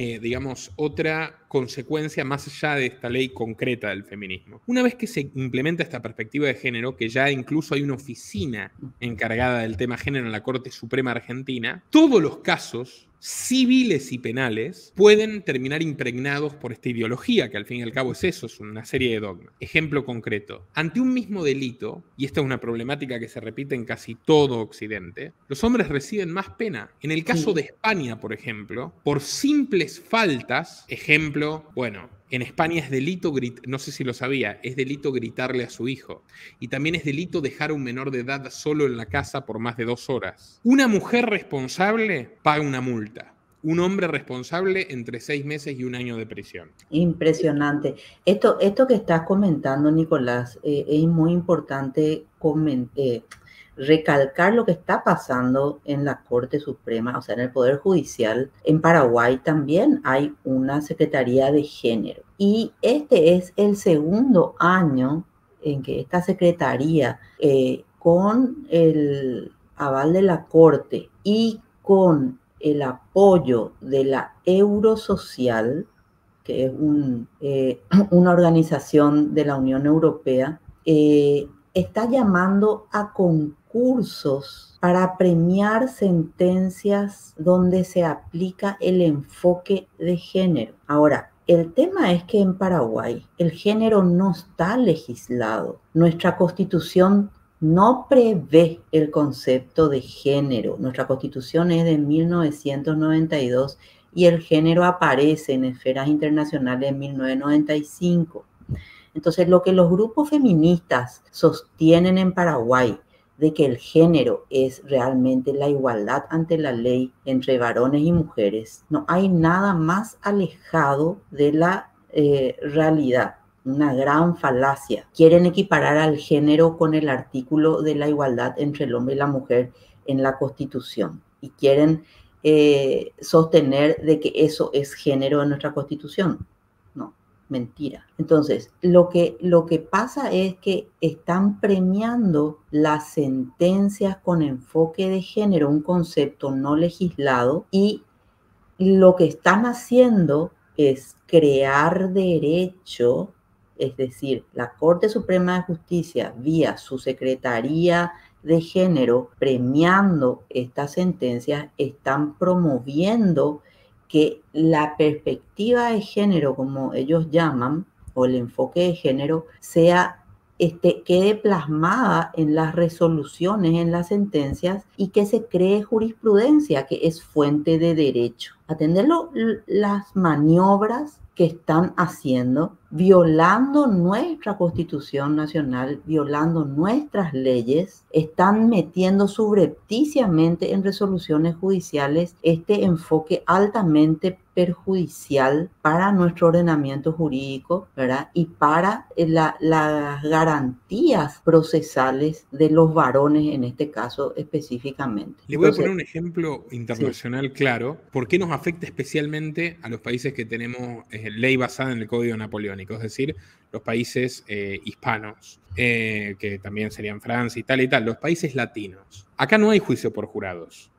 otra consecuencia más allá de esta ley concreta del feminismo. Una vez que se implementa esta perspectiva de género, que ya incluso hay una oficina encargada del tema género en la Corte Suprema Argentina, todos los casos civiles y penales pueden terminar impregnados por esta ideología, que al fin y al cabo es eso, es una serie de dogmas. Ejemplo concreto, ante un mismo delito, y esta es una problemática que se repite en casi todo Occidente, los hombres reciben más pena. En el caso de España, por ejemplo, por simples faltas, ejemplo, bueno, en España es delito, no sé si lo sabía, es delito gritarle a su hijo. Y también es delito dejar a un menor de edad solo en la casa por más de 2 horas. Una mujer responsable paga una multa. Un hombre responsable entre 6 meses y 1 año de prisión. Impresionante. Esto que estás comentando, Nicolás, es muy importante recalcar lo que está pasando en la Corte Suprema, o sea, en el Poder Judicial. En Paraguay también hay una Secretaría de Género. Y este es el segundo año en que esta Secretaría, con el aval de la Corte y con el apoyo de la Eurosocial, que es una organización de la Unión Europea, está llamando a concursos para premiar sentencias donde se aplica el enfoque de género. Ahora, el tema es que en Paraguay el género no está legislado. Nuestra Constitución no prevé el concepto de género. Nuestra Constitución es de 1992 y el género aparece en esferas internacionales en 1995. Entonces, lo que los grupos feministas sostienen en Paraguay de que el género es realmente la igualdad ante la ley entre varones y mujeres, no hay nada más alejado de la realidad. Una gran falacia. Quieren equiparar al género con el artículo de la igualdad entre el hombre y la mujer en la Constitución y quieren sostener de que eso es género en nuestra Constitución. No, mentira. Entonces, lo que pasa es que están premiando las sentencias con enfoque de género, un concepto no legislado, y lo que están haciendo es crear derecho. Es decir, la Corte Suprema de Justicia, vía su Secretaría de Género, premiando estas sentencias, están promoviendo que la perspectiva de género, como ellos llaman, o el enfoque de género, quede plasmada en las resoluciones, en las sentencias, y que se cree jurisprudencia, que es fuente de derecho. Atender las maniobras que están haciendo, violando nuestra Constitución Nacional, violando nuestras leyes, están metiendo subrepticiamente en resoluciones judiciales este enfoque altamente perjudicial para nuestro ordenamiento jurídico, ¿verdad? Y para las garantías procesales de los varones, en este caso específicamente. Le voy a poner un ejemplo internacional claro. ¿Por qué nos afecta especialmente a los países que tenemos ley basada en el Código Napoleónico? Es decir, los países hispanos, que también serían Francia y tal, los países latinos. Acá no hay juicio por jurados.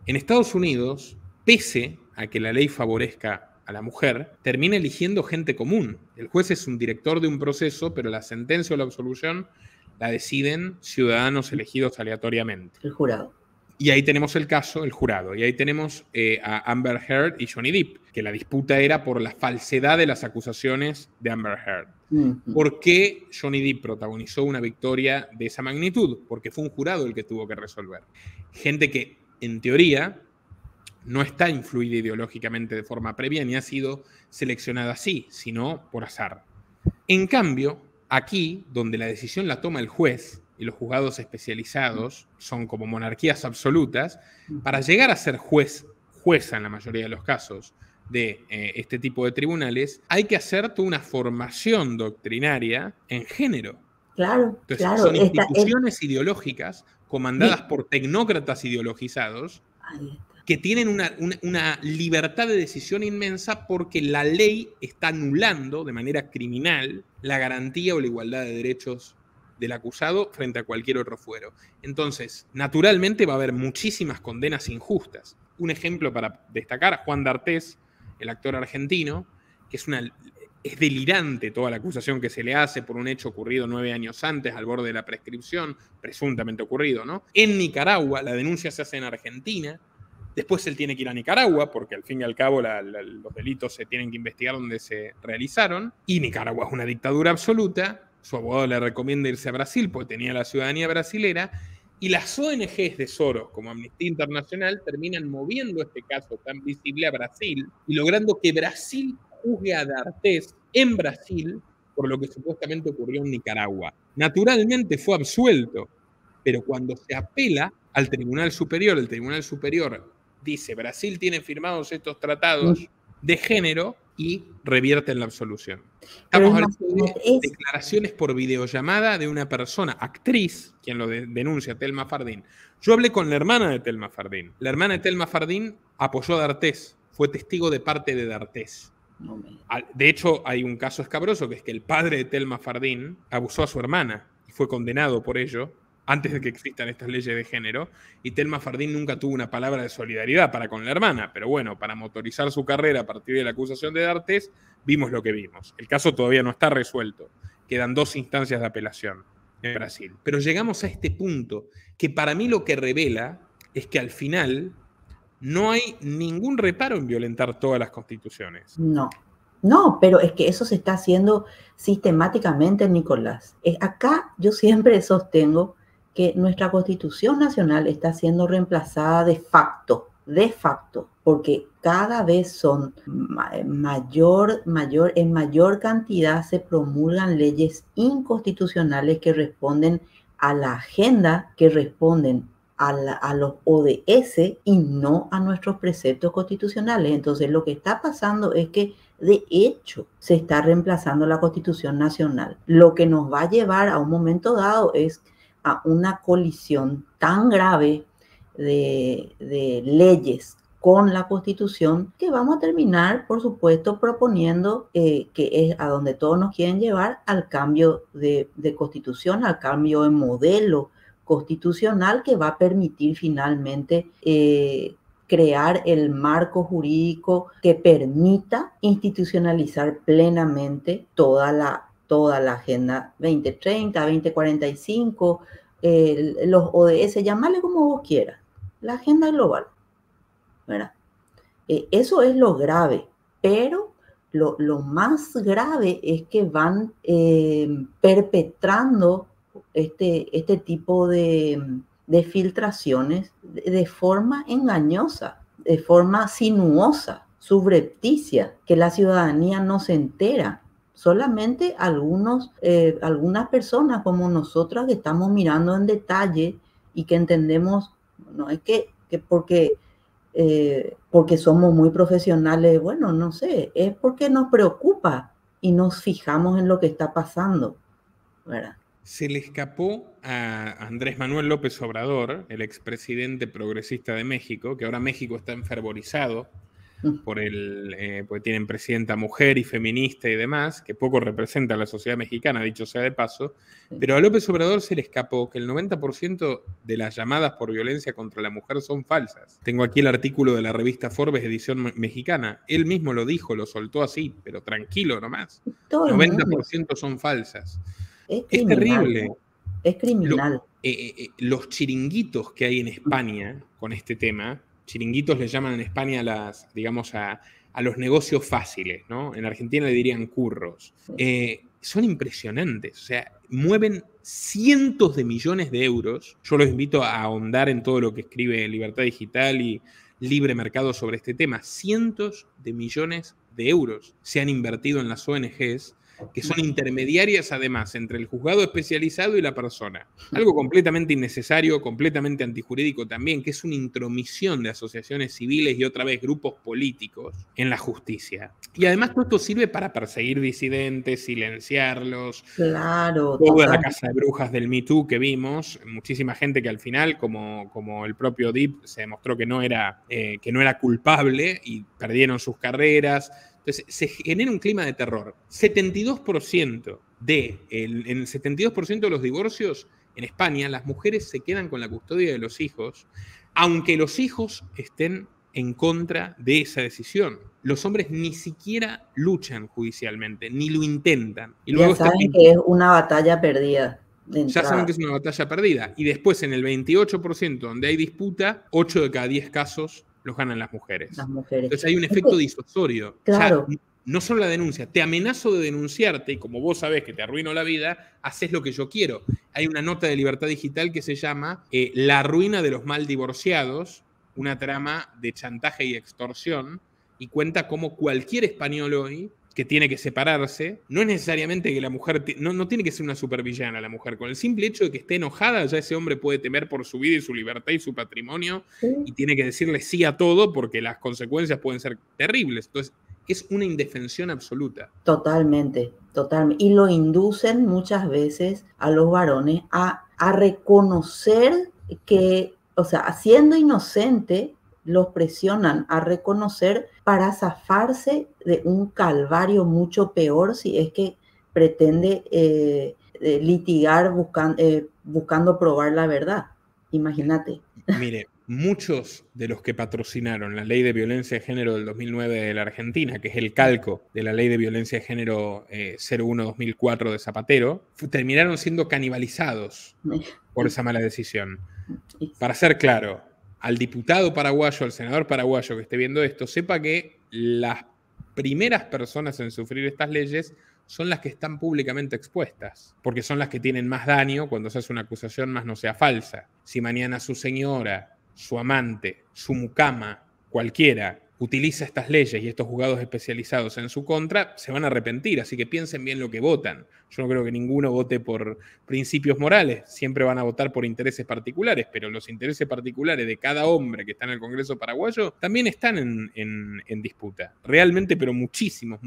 En Estados Unidos, pese a que la ley favorezca a la mujer, termina eligiendo gente común. El juez es un director de un proceso, pero la sentencia o la absolución la deciden ciudadanos elegidos aleatoriamente. El jurado. Y ahí tenemos el caso, el jurado. Y ahí tenemos a Amber Heard y Johnny Depp, que la disputa era por la falsedad de las acusaciones de Amber Heard. ¿Por qué Johnny Depp protagonizó una victoria de esa magnitud? Porque fue un jurado el que tuvo que resolver. Gente que, en teoría, no está influida ideológicamente de forma previa ni ha sido seleccionada así, sino por azar. En cambio, aquí, donde la decisión la toma el juez y los juzgados especializados son como monarquías absolutas, para llegar a ser jueza en la mayoría de los casos de este tipo de tribunales, hay que hacer toda una formación doctrinaria en género. Claro, Entonces, claro. son instituciones ideológicas comandadas por tecnócratas ideologizados que tienen una libertad de decisión inmensa porque la ley está anulando de manera criminal la garantía o la igualdad de derechos del acusado frente a cualquier otro fuero. Entonces, naturalmente va a haber muchísimas condenas injustas. Un ejemplo para destacar, Juan D'Artés, el actor argentino, que es delirante toda la acusación que se le hace por un hecho ocurrido 9 años antes, al borde de la prescripción, presuntamente ocurrido, ¿no? En Nicaragua, la denuncia se hace en Argentina. Después él tiene que ir a Nicaragua, porque al fin y al cabo los delitos se tienen que investigar donde se realizaron. Y Nicaragua es una dictadura absoluta. Su abogado le recomienda irse a Brasil, porque tenía la ciudadanía brasilera. Y las ONGs de Soros, como Amnistía Internacional, terminan moviendo este caso tan visible a Brasil y logrando que Brasil juzgue a D'Artés en Brasil por lo que supuestamente ocurrió en Nicaragua. Naturalmente fue absuelto, pero cuando se apela al Tribunal Superior, el Tribunal Superior dice, Brasil tiene firmados estos tratados de género y revierte la absolución. Estamos hablando de declaraciones por videollamada de una persona, actriz, quien lo denuncia, Telma Fardín. Yo hablé con la hermana de Telma Fardín. La hermana de Telma Fardín apoyó a D'Artés, fue testigo de parte de D'Artés. De hecho, hay un caso escabroso, que es que el padre de Telma Fardín abusó a su hermana y fue condenado por ello, antes de que existan estas leyes de género, y Telma Fardín nunca tuvo una palabra de solidaridad para con la hermana, pero bueno, para motorizar su carrera a partir de la acusación de D'Artés, vimos lo que vimos. El caso todavía no está resuelto, quedan 2 instancias de apelación en Brasil. Pero llegamos a este punto, que para mí lo que revela es que al final no hay ningún reparo en violentar todas las constituciones. No, pero es que eso se está haciendo sistemáticamente, Nicolás. Acá yo siempre sostengo que nuestra Constitución Nacional está siendo reemplazada de facto de facto, porque cada vez son en mayor cantidad se promulgan leyes inconstitucionales que responden a la agenda, que responden a los ODS y no a nuestros preceptos constitucionales. Entonces lo que está pasando es que de hecho se está reemplazando la Constitución Nacional. Lo que nos va a llevar a un momento dado es a una colisión tan grave de leyes con la Constitución, que vamos a terminar, por supuesto, proponiendo, que es a donde todos nos quieren llevar, al cambio de Constitución, al cambio de modelo constitucional que va a permitir finalmente crear el marco jurídico que permita institucionalizar plenamente toda la Agenda 2030, 2045, los ODS, llamarle como vos quieras, la agenda global, ¿verdad? Eso es lo grave, pero lo más grave es que van perpetrando este tipo de filtraciones de forma engañosa, de forma sinuosa, subrepticia, que la ciudadanía no se entera. Solamente algunas personas como nosotras que estamos mirando en detalle y que entendemos, no es que porque somos muy profesionales, bueno, no sé, es porque nos preocupa y nos fijamos en lo que está pasando, ¿verdad? Se le escapó a Andrés Manuel López Obrador, el expresidente progresista de México, que ahora México está enfervorizado porque tienen presidenta mujer y feminista y demás, que poco representa a la sociedad mexicana, dicho sea de paso, pero a López Obrador se le escapó que el 90% de las llamadas por violencia contra la mujer son falsas. Tengo aquí el artículo de la revista Forbes, edición mexicana. Él mismo lo dijo, lo soltó así, pero tranquilo nomás. 90% son falsas. Es terrible. Es criminal. Los chiringuitos que hay en España con este tema, chiringuitos le llaman en España a los negocios fáciles, ¿no? En Argentina le dirían curros. Son impresionantes, o sea, mueven cientos de millones de euros. Yo los invito a ahondar en todo lo que escribe Libertad Digital y Libre Mercado sobre este tema. Cientos de millones de euros se han invertido en las ONGs, que son intermediarias además entre el juzgado especializado y la persona. Algo completamente innecesario, completamente antijurídico también, que es una intromisión de asociaciones civiles y otra vez grupos políticos en la justicia. Y además todo esto sirve para perseguir disidentes, silenciarlos. Claro. Toda la casa de brujas del Me Too que vimos, muchísima gente que al final, como el propio Deep, se demostró que no era culpable y perdieron sus carreras. Entonces, se genera un clima de terror. En el 72% de los divorcios en España, las mujeres se quedan con la custodia de los hijos, aunque los hijos estén en contra de esa decisión. Los hombres ni siquiera luchan judicialmente, ni lo intentan. Y luego ya saben que es una batalla perdida. Ya saben que es una batalla perdida. Y después, en el 28% donde hay disputa, 8 de cada 10 casos los ganan las mujeres. Entonces hay un efecto disuasorio. Claro. O sea, no solo la denuncia, te amenazo de denunciarte y como vos sabés que te arruino la vida, haces lo que yo quiero. Hay una nota de Libertad Digital que se llama La ruina de los mal divorciados, una trama de chantaje y extorsión, y cuenta cómo cualquier español hoy que tiene que separarse, no es necesariamente que la mujer, no tiene que ser una supervillana la mujer, con el simple hecho de que esté enojada, ya ese hombre puede temer por su vida y su libertad y su patrimonio, y tiene que decirle sí a todo porque las consecuencias pueden ser terribles. Entonces, es una indefensión absoluta. Totalmente. Y lo inducen muchas veces a los varones a reconocer que, o sea, siendo inocente, los presionan a reconocer para zafarse de un calvario mucho peor si es que pretende litigar buscando probar la verdad. Imagínate. Mire, muchos de los que patrocinaron la Ley de Violencia de Género del 2009 de la Argentina, que es el calco de la Ley de Violencia de Género 01-2004 de Zapatero, terminaron siendo canibalizados por esa mala decisión. Para ser claro, al diputado paraguayo, al senador paraguayo que esté viendo esto, sepa que las primeras personas en sufrir estas leyes son las que están públicamente expuestas, porque son las que tienen más daño cuando se hace una acusación más no sea falsa. Si mañana su señora su amante, su mucama, cualquiera, utiliza estas leyes y estos juzgados especializados en su contra, se van a arrepentir, así que piensen bien lo que votan. Yo no creo que ninguno vote por principios morales, siempre van a votar por intereses particulares, pero los intereses particulares de cada hombre que está en el Congreso paraguayo también están en disputa. Realmente, pero muchísimos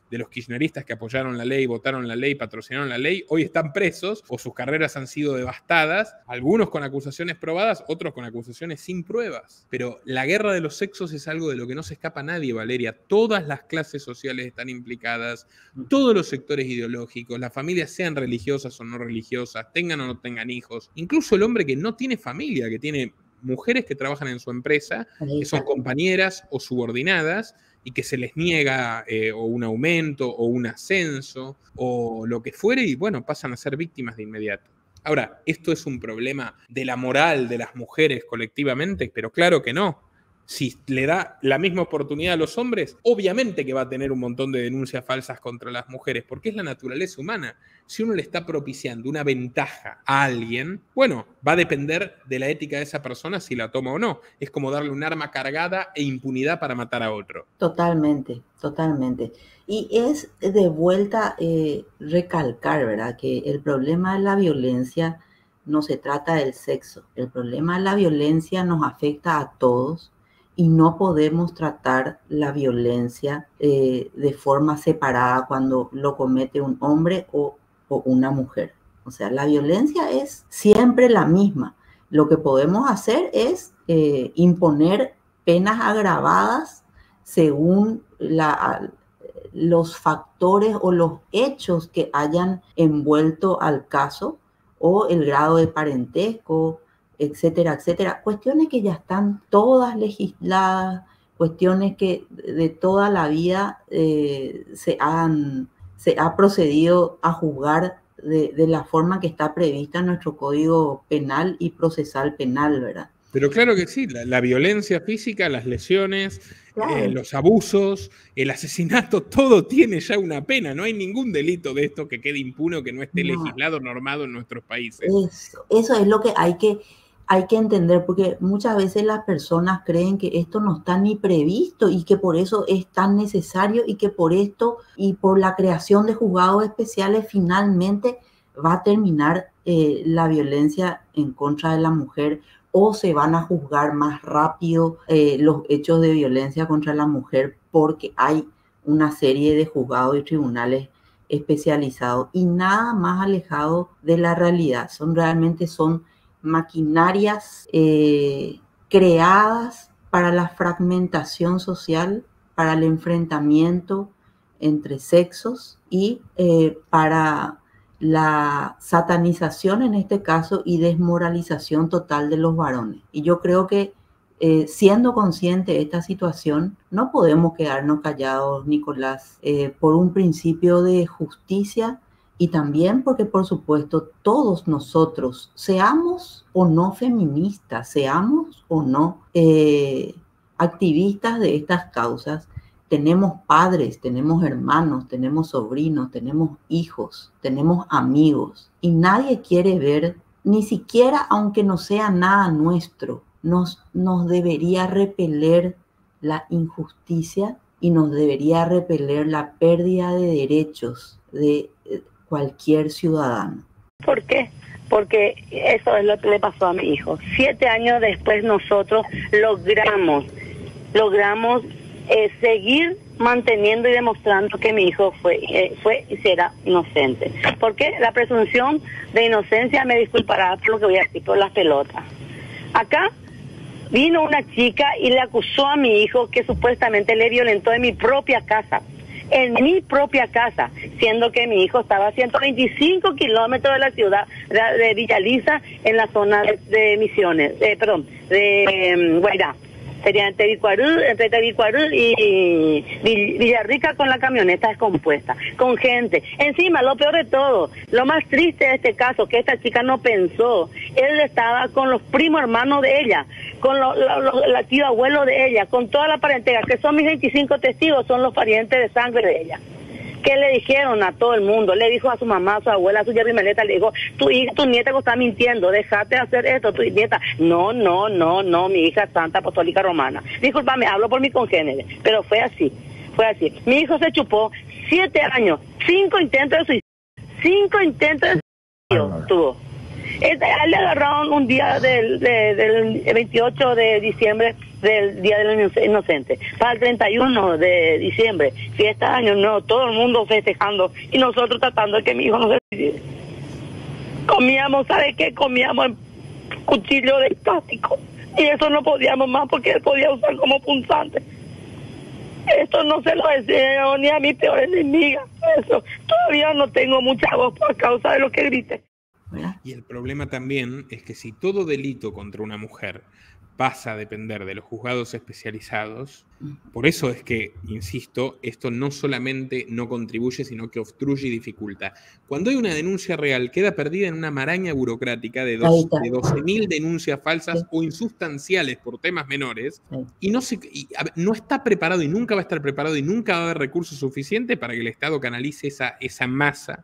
de los kirchneristas que apoyaron la ley, votaron la ley, patrocinaron la ley, hoy están presos o sus carreras han sido devastadas, algunos con acusaciones probadas, otros con acusaciones sin pruebas. Pero la guerra de los sexos es algo de lo que no se escapa nadie, Valeria. Todas las clases sociales están implicadas, todos los sectores ideológicos, las familias sean religiosas o no religiosas, tengan o no tengan hijos, incluso el hombre que no tiene familia, que tiene mujeres que trabajan en su empresa, que son compañeras o subordinadas, y que se les niega o un aumento o un ascenso o lo que fuere y bueno, pasan a ser víctimas de inmediato. Ahora, ¿esto es un problema de la moral de las mujeres colectivamente? Pero claro que no. Si le da la misma oportunidad a los hombres, obviamente que va a tener un montón de denuncias falsas contra las mujeres, porque es la naturaleza humana. Si uno le está propiciando una ventaja a alguien, bueno, va a depender de la ética de esa persona si la toma o no. Es como darle un arma cargada e impunidad para matar a otro. Totalmente. Y es de vuelta recalcar, ¿verdad?, que el problema de la violencia no se trata del sexo. El problema de la violencia nos afecta a todos. Y no podemos tratar la violencia de forma separada cuando lo comete un hombre o una mujer. O sea, la violencia es siempre la misma. Lo que podemos hacer es imponer penas agravadas según los factores o los hechos que hayan envuelto al caso o el grado de parentesco, etcétera, etcétera. Cuestiones que ya están todas legisladas, cuestiones que de toda la vida se ha procedido a juzgar de la forma que está prevista en nuestro Código Penal y Procesal Penal, ¿verdad? Pero claro que sí, la violencia física, las lesiones, Claro. los abusos, el asesinato, todo tiene ya una pena. No hay ningún delito de esto que quede impune o que no esté legislado, normado en nuestros países. Eso es lo que hay que entender, porque muchas veces las personas creen que esto no está ni previsto y que por eso es tan necesario y que por esto y por la creación de juzgados especiales finalmente va a terminar la violencia en contra de la mujer o se van a juzgar más rápido los hechos de violencia contra la mujer porque hay una serie de juzgados y tribunales especializados y nada más alejado de la realidad. Realmente son maquinarias creadas para la fragmentación social, para el enfrentamiento entre sexos y para la satanización en este caso y desmoralización total de los varones. Y yo creo que siendo consciente de esta situación, no podemos quedarnos callados, Nicolás, por un principio de justicia y también porque, por supuesto, todos nosotros, seamos o no feministas, seamos o no activistas de estas causas, tenemos padres, tenemos hermanos, tenemos sobrinos, tenemos hijos, tenemos amigos y nadie quiere ver, ni siquiera aunque no sea nada nuestro, nos debería repeler la injusticia y nos debería repeler la pérdida de derechos de cualquier ciudadano. ¿Por qué? Porque eso es lo que le pasó a mi hijo. 7 años después nosotros logramos seguir manteniendo y demostrando que mi hijo fue y será inocente. Porque la presunción de inocencia, me disculpará por lo que voy a decir, por las pelotas. Acá vino una chica y le acusó a mi hijo que supuestamente le violentó en mi propia casa, siendo que mi hijo estaba a 125 kilómetros de la ciudad de Villa Lisa, en la zona de Misiones, de Guairá. Sería entre Tabicuarú y Villarrica, con la camioneta descompuesta, con gente. Encima, lo peor de todo, lo más triste de este caso, que esta chica no pensó, él estaba con los primos hermanos de ella, con la tío abuelo de ella, con toda la parentela, que son mis 25 testigos, son los parientes de sangre de ella. ¿Qué le dijeron a todo el mundo? Le dijo a su mamá, a su abuela, a su Jerry Meleta, le dijo, tu hija, tu nieta que está mintiendo, déjate hacer esto, tu nieta. No, mi hija es santa apostólica romana. Discúlpame, hablo por mi congénere, pero fue así. Mi hijo se chupó 7 años, 5 intentos de suicidio, 5 intentos de suicidio tuvo. A él le agarraron un día del 28 de diciembre, del Día del Inocente, para el 31 de diciembre, fiesta de Año Nuevo, todo el mundo festejando y nosotros tratando de que mi hijo no se suicide. Comíamos, ¿sabe qué? Comíamos en cuchillo de plástico y eso no podíamos más porque él podía usar como punzante. Esto no se lo deseo ni a mi peor enemiga. Eso todavía no tengo mucha voz por causa de lo que grité. Y el problema también es que si todo delito contra una mujer pasa a depender de los juzgados especializados, por eso es que, insisto, esto no solamente no contribuye, sino que obstruye y dificulta. Cuando hay una denuncia real, queda perdida en una maraña burocrática de 12.000 denuncias falsas o insustanciales por temas menores, y no está preparado y nunca va a estar preparado y nunca va a haber recursos suficientes para que el Estado canalice esa masa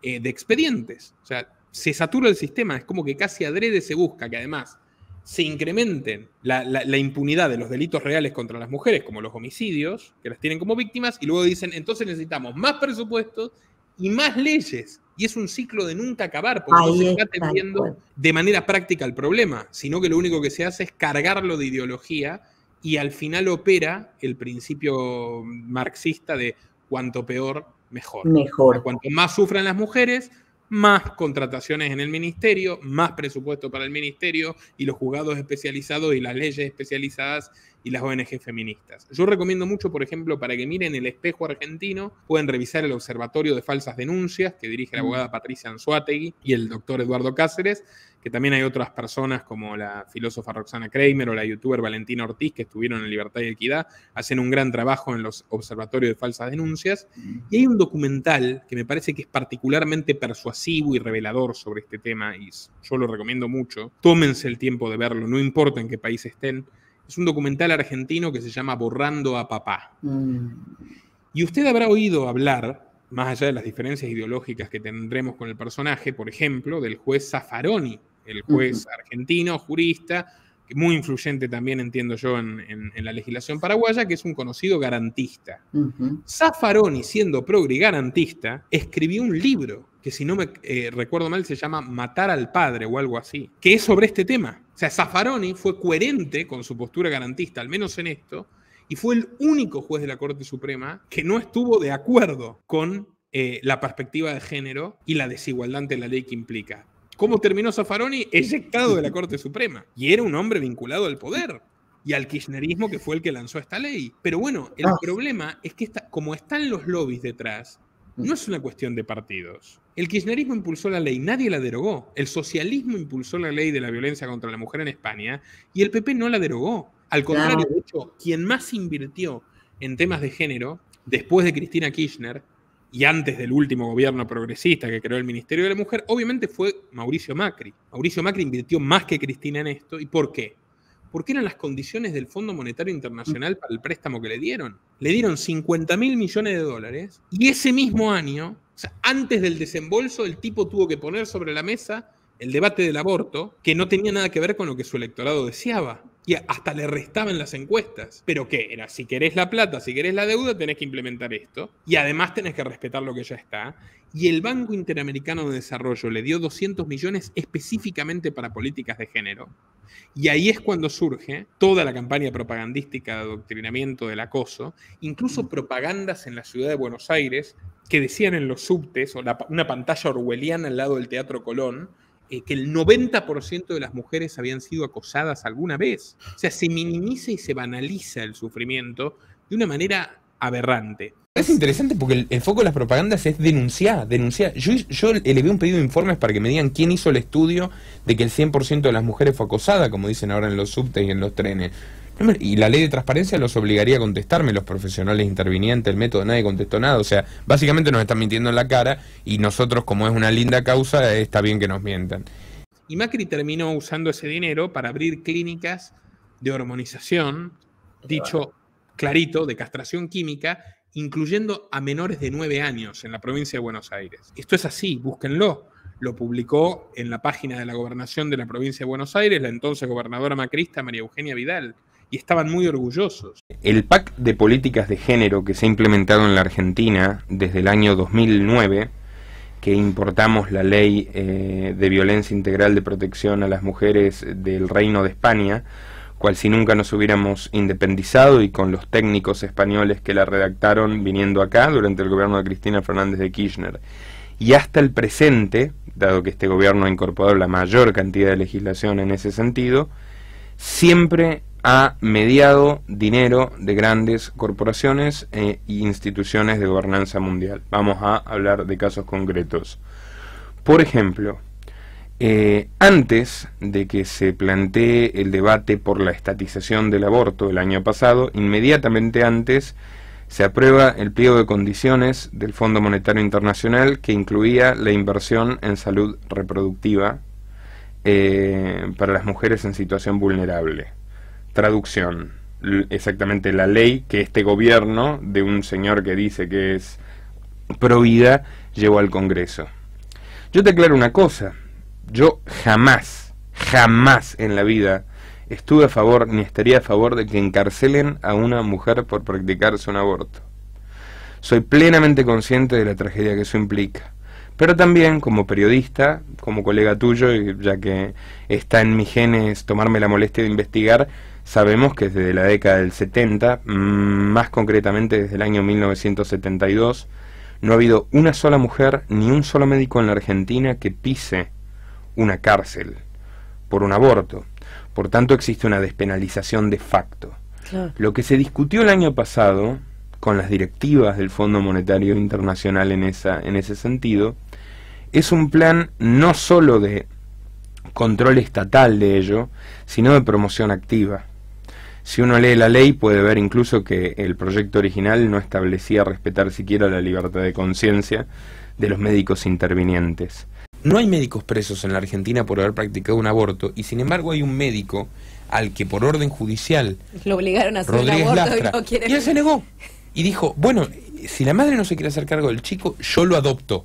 de expedientes. O sea, se satura el sistema, es como que casi adrede se busca que además se incrementen la impunidad de los delitos reales contra las mujeres, como los homicidios, que las tienen como víctimas, y luego dicen, entonces necesitamos más presupuestos y más leyes. Y es un ciclo de nunca acabar, porque no se está atendiendo de manera práctica el problema, sino que lo único que se hace es cargarlo de ideología y al final opera el principio marxista de cuanto peor, mejor. Cuanto más sufran las mujeres, más contrataciones en el ministerio, más presupuesto para el ministerio y los juzgados especializados y las leyes especializadas y las ONG feministas. Yo recomiendo mucho, por ejemplo, para que miren El Espejo Argentino, pueden revisar el Observatorio de Falsas Denuncias, que dirige la abogada Patricia Anzuategui y el doctor Eduardo Cáceres, que también hay otras personas como la filósofa Roxana Kramer o la youtuber Valentina Ortiz, que estuvieron en Libertad y Equidad, hacen un gran trabajo en los observatorios de falsas denuncias. Y hay un documental que me parece que es particularmente persuasivo y revelador sobre este tema, y yo lo recomiendo mucho. Tómense el tiempo de verlo, no importa en qué país estén. Es un documental argentino que se llama Borrando a Papá. Y usted habrá oído hablar, más allá de las diferencias ideológicas que tendremos con el personaje, por ejemplo, del juez Zaffaroni, el juez argentino, jurista, muy influyente también, entiendo yo, en la legislación paraguaya, que es un conocido garantista. Zaffaroni, siendo progre y garantista, escribió un libro que, si no me recuerdo mal, se llama Matar al Padre o algo así, que es sobre este tema. O sea, Zaffaroni fue coherente con su postura garantista, al menos en esto, y fue el único juez de la Corte Suprema que no estuvo de acuerdo con la perspectiva de género y la desigualdad ante la ley que implica. ¿Cómo terminó Zaffaroni? Eyectado de la Corte Suprema. Y era un hombre vinculado al poder y al kirchnerismo, que fue el que lanzó esta ley. Pero bueno, el problema es que como están los lobbies detrás, no es una cuestión de partidos. El kirchnerismo impulsó la ley, nadie la derogó. El socialismo impulsó la ley de la violencia contra la mujer en España y el PP no la derogó. Al contrario, de hecho, quien más invirtió en temas de género, después de Cristina Kirchner, y antes del último gobierno progresista que creó el Ministerio de la Mujer, obviamente fue Mauricio Macri. Mauricio Macri invirtió más que Cristina en esto. ¿Y por qué? Porque eran las condiciones del Fondo Monetario Internacional para el préstamo que le dieron. Le dieron 50.000 millones de dólares y ese mismo año, o sea, antes del desembolso, el tipo tuvo que poner sobre la mesa el debate del aborto, que no tenía nada que ver con lo que su electorado deseaba. Y hasta le restaban las encuestas. ¿Pero qué? Era, si querés la plata, si querés la deuda, tenés que implementar esto. Y además tenés que respetar lo que ya está. Y el Banco Interamericano de Desarrollo le dio 200 millones específicamente para políticas de género. Y ahí es cuando surge toda la campaña propagandística de adoctrinamiento del acoso, incluso propagandas en la ciudad de Buenos Aires que decían en los subtes, o una pantalla orwelliana al lado del Teatro Colón, que el 90% de las mujeres habían sido acosadas alguna vez. O sea, se minimiza y se banaliza el sufrimiento de una manera aberrante. Es interesante porque el foco de las propagandas es denunciar. Yo elevé un pedido de informes para que me digan quién hizo el estudio de que el 100% de las mujeres fue acosada, como dicen ahora en los subtes y en los trenes. Y la ley de transparencia los obligaría a contestarme, los profesionales intervinientes, el método, nadie contestó nada. O sea, básicamente nos están mintiendo en la cara y nosotros, como es una linda causa, está bien que nos mientan. Y Macri terminó usando ese dinero para abrir clínicas de hormonización, dicho clarito, de castración química, incluyendo a menores de 9 años en la provincia de Buenos Aires. Esto es así, búsquenlo. Lo publicó en la página de la Gobernación de la provincia de Buenos Aires la entonces gobernadora macrista María Eugenia Vidal, y estaban muy orgullosos. El PAC de políticas de género que se ha implementado en la Argentina desde el año 2009, que importamos la ley de violencia integral de protección a las mujeres del Reino de España, cual si nunca nos hubiéramos independizado, y con los técnicos españoles que la redactaron viniendo acá durante el gobierno de Cristina Fernández de Kirchner. Y hasta el presente, dado que este gobierno ha incorporado la mayor cantidad de legislación en ese sentido, siempre ha mediado dinero de grandes corporaciones e instituciones de gobernanza mundial. Vamos a hablar de casos concretos. Por ejemplo, antes de que se plantee el debate por la estatización del aborto el año pasado, inmediatamente antes se aprueba el pliego de condiciones del Fondo Monetario Internacional, que incluía la inversión en salud reproductiva para las mujeres en situación vulnerable. Traducción, exactamente la ley que este gobierno, de un señor que dice que es pro vida, llevó al Congreso. Yo te aclaro una cosa, yo jamás en la vida estuve a favor ni estaría a favor de que encarcelen a una mujer por practicarse un aborto. Soy plenamente consciente de la tragedia que eso implica, pero también como periodista, como colega tuyo, y ya que está en mis genes tomarme la molestia de investigar, sabemos que desde la década del 70, más concretamente desde el año 1972, no ha habido una sola mujer ni un solo médico en la Argentina que pise una cárcel por un aborto. Por tanto, existe una despenalización de facto. Claro. Lo que se discutió el año pasado, con las directivas del Fondo Monetario Internacional en ese sentido, es un plan no solo de control estatal de ello, sino de promoción activa. Si uno lee la ley puede ver incluso que el proyecto original no establecía respetar siquiera la libertad de conciencia de los médicos intervinientes. No hay médicos presos en la Argentina por haber practicado un aborto, y sin embargo hay un médico al que por orden judicial lo obligaron a hacer Rodríguez un aborto Lastra, y no quiere. Y él se negó y dijo, bueno, si la madre no se quiere hacer cargo del chico, yo lo adopto.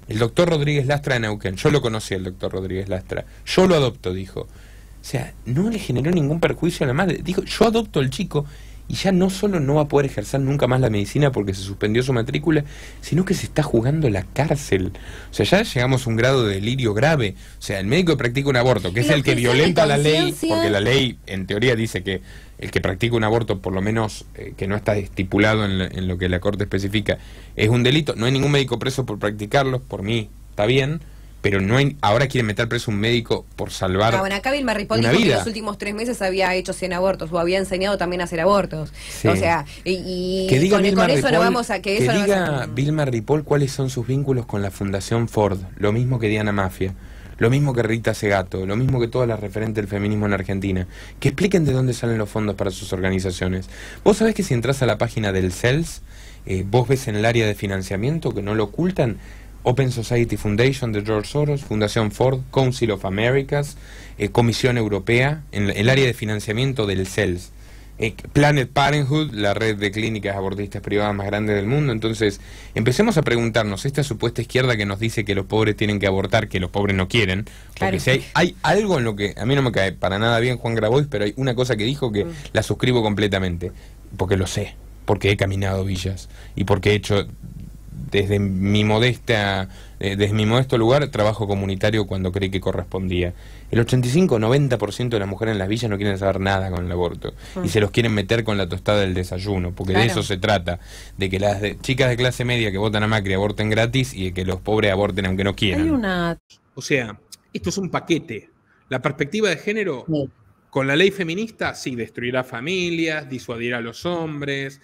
El doctor Rodríguez Lastra de Neuquén, yo lo conocí al doctor Rodríguez Lastra, yo lo adopto, dijo. O sea, no le generó ningún perjuicio a la madre, dijo, yo adopto al chico, y ya no solo no va a poder ejercer nunca más la medicina porque se suspendió su matrícula, sino que se está jugando la cárcel. O sea, ya llegamos a un grado de delirio grave. O sea, el médico que practica un aborto, que es el que violenta la ley, porque la ley en teoría dice que el que practica un aborto, por lo menos que no está estipulado en lo que la Corte especifica, es un delito. No hay ningún médico preso por practicarlo, por mí está bien, pero no hay, ahora quieren meter preso un médico por salvar bueno, acá Vilma Ripoll una dijo que vida. en los últimos 3 meses había hecho 100 abortos o había enseñado también a hacer abortos. Sí. O sea, y que diga con Vilma eso Ripoll, no vamos a que eso no diga va a ser... Vilma Ripoll cuáles son sus vínculos con la Fundación Ford, lo mismo que Diana Mafia, lo mismo que Rita Segato, lo mismo que todas las referentes del feminismo en Argentina, que expliquen de dónde salen los fondos para sus organizaciones. Vos sabés que si entras a la página del CELS, vos ves en el área de financiamiento, que no lo ocultan, Open Society Foundation de George Soros, Fundación Ford, Council of Americas, Comisión Europea, en el área de financiamiento del CELS. Planet Parenthood, la red de clínicas abortistas privadas más grande del mundo. Entonces, empecemos a preguntarnos, esta supuesta izquierda que nos dice que los pobres tienen que abortar, que los pobres no quieren, porque Claro. si hay algo en lo que a mí no me cae para nada bien Juan Grabois, pero hay una cosa que dijo que la suscribo completamente, porque lo sé, porque he caminado villas y porque he hecho desde mi modesto lugar trabajo comunitario cuando creí que correspondía. El 85-90% de las mujeres en las villas no quieren saber nada con el aborto y se los quieren meter con la tostada del desayuno, porque de eso se trata, de que las chicas de clase media que votan a Macri aborten gratis y de que los pobres aborten aunque no quieran. Hay una... O sea, esto es un paquete. La perspectiva de género, Sí. con la ley feminista, sí, destruirá familias, disuadirá a los hombres,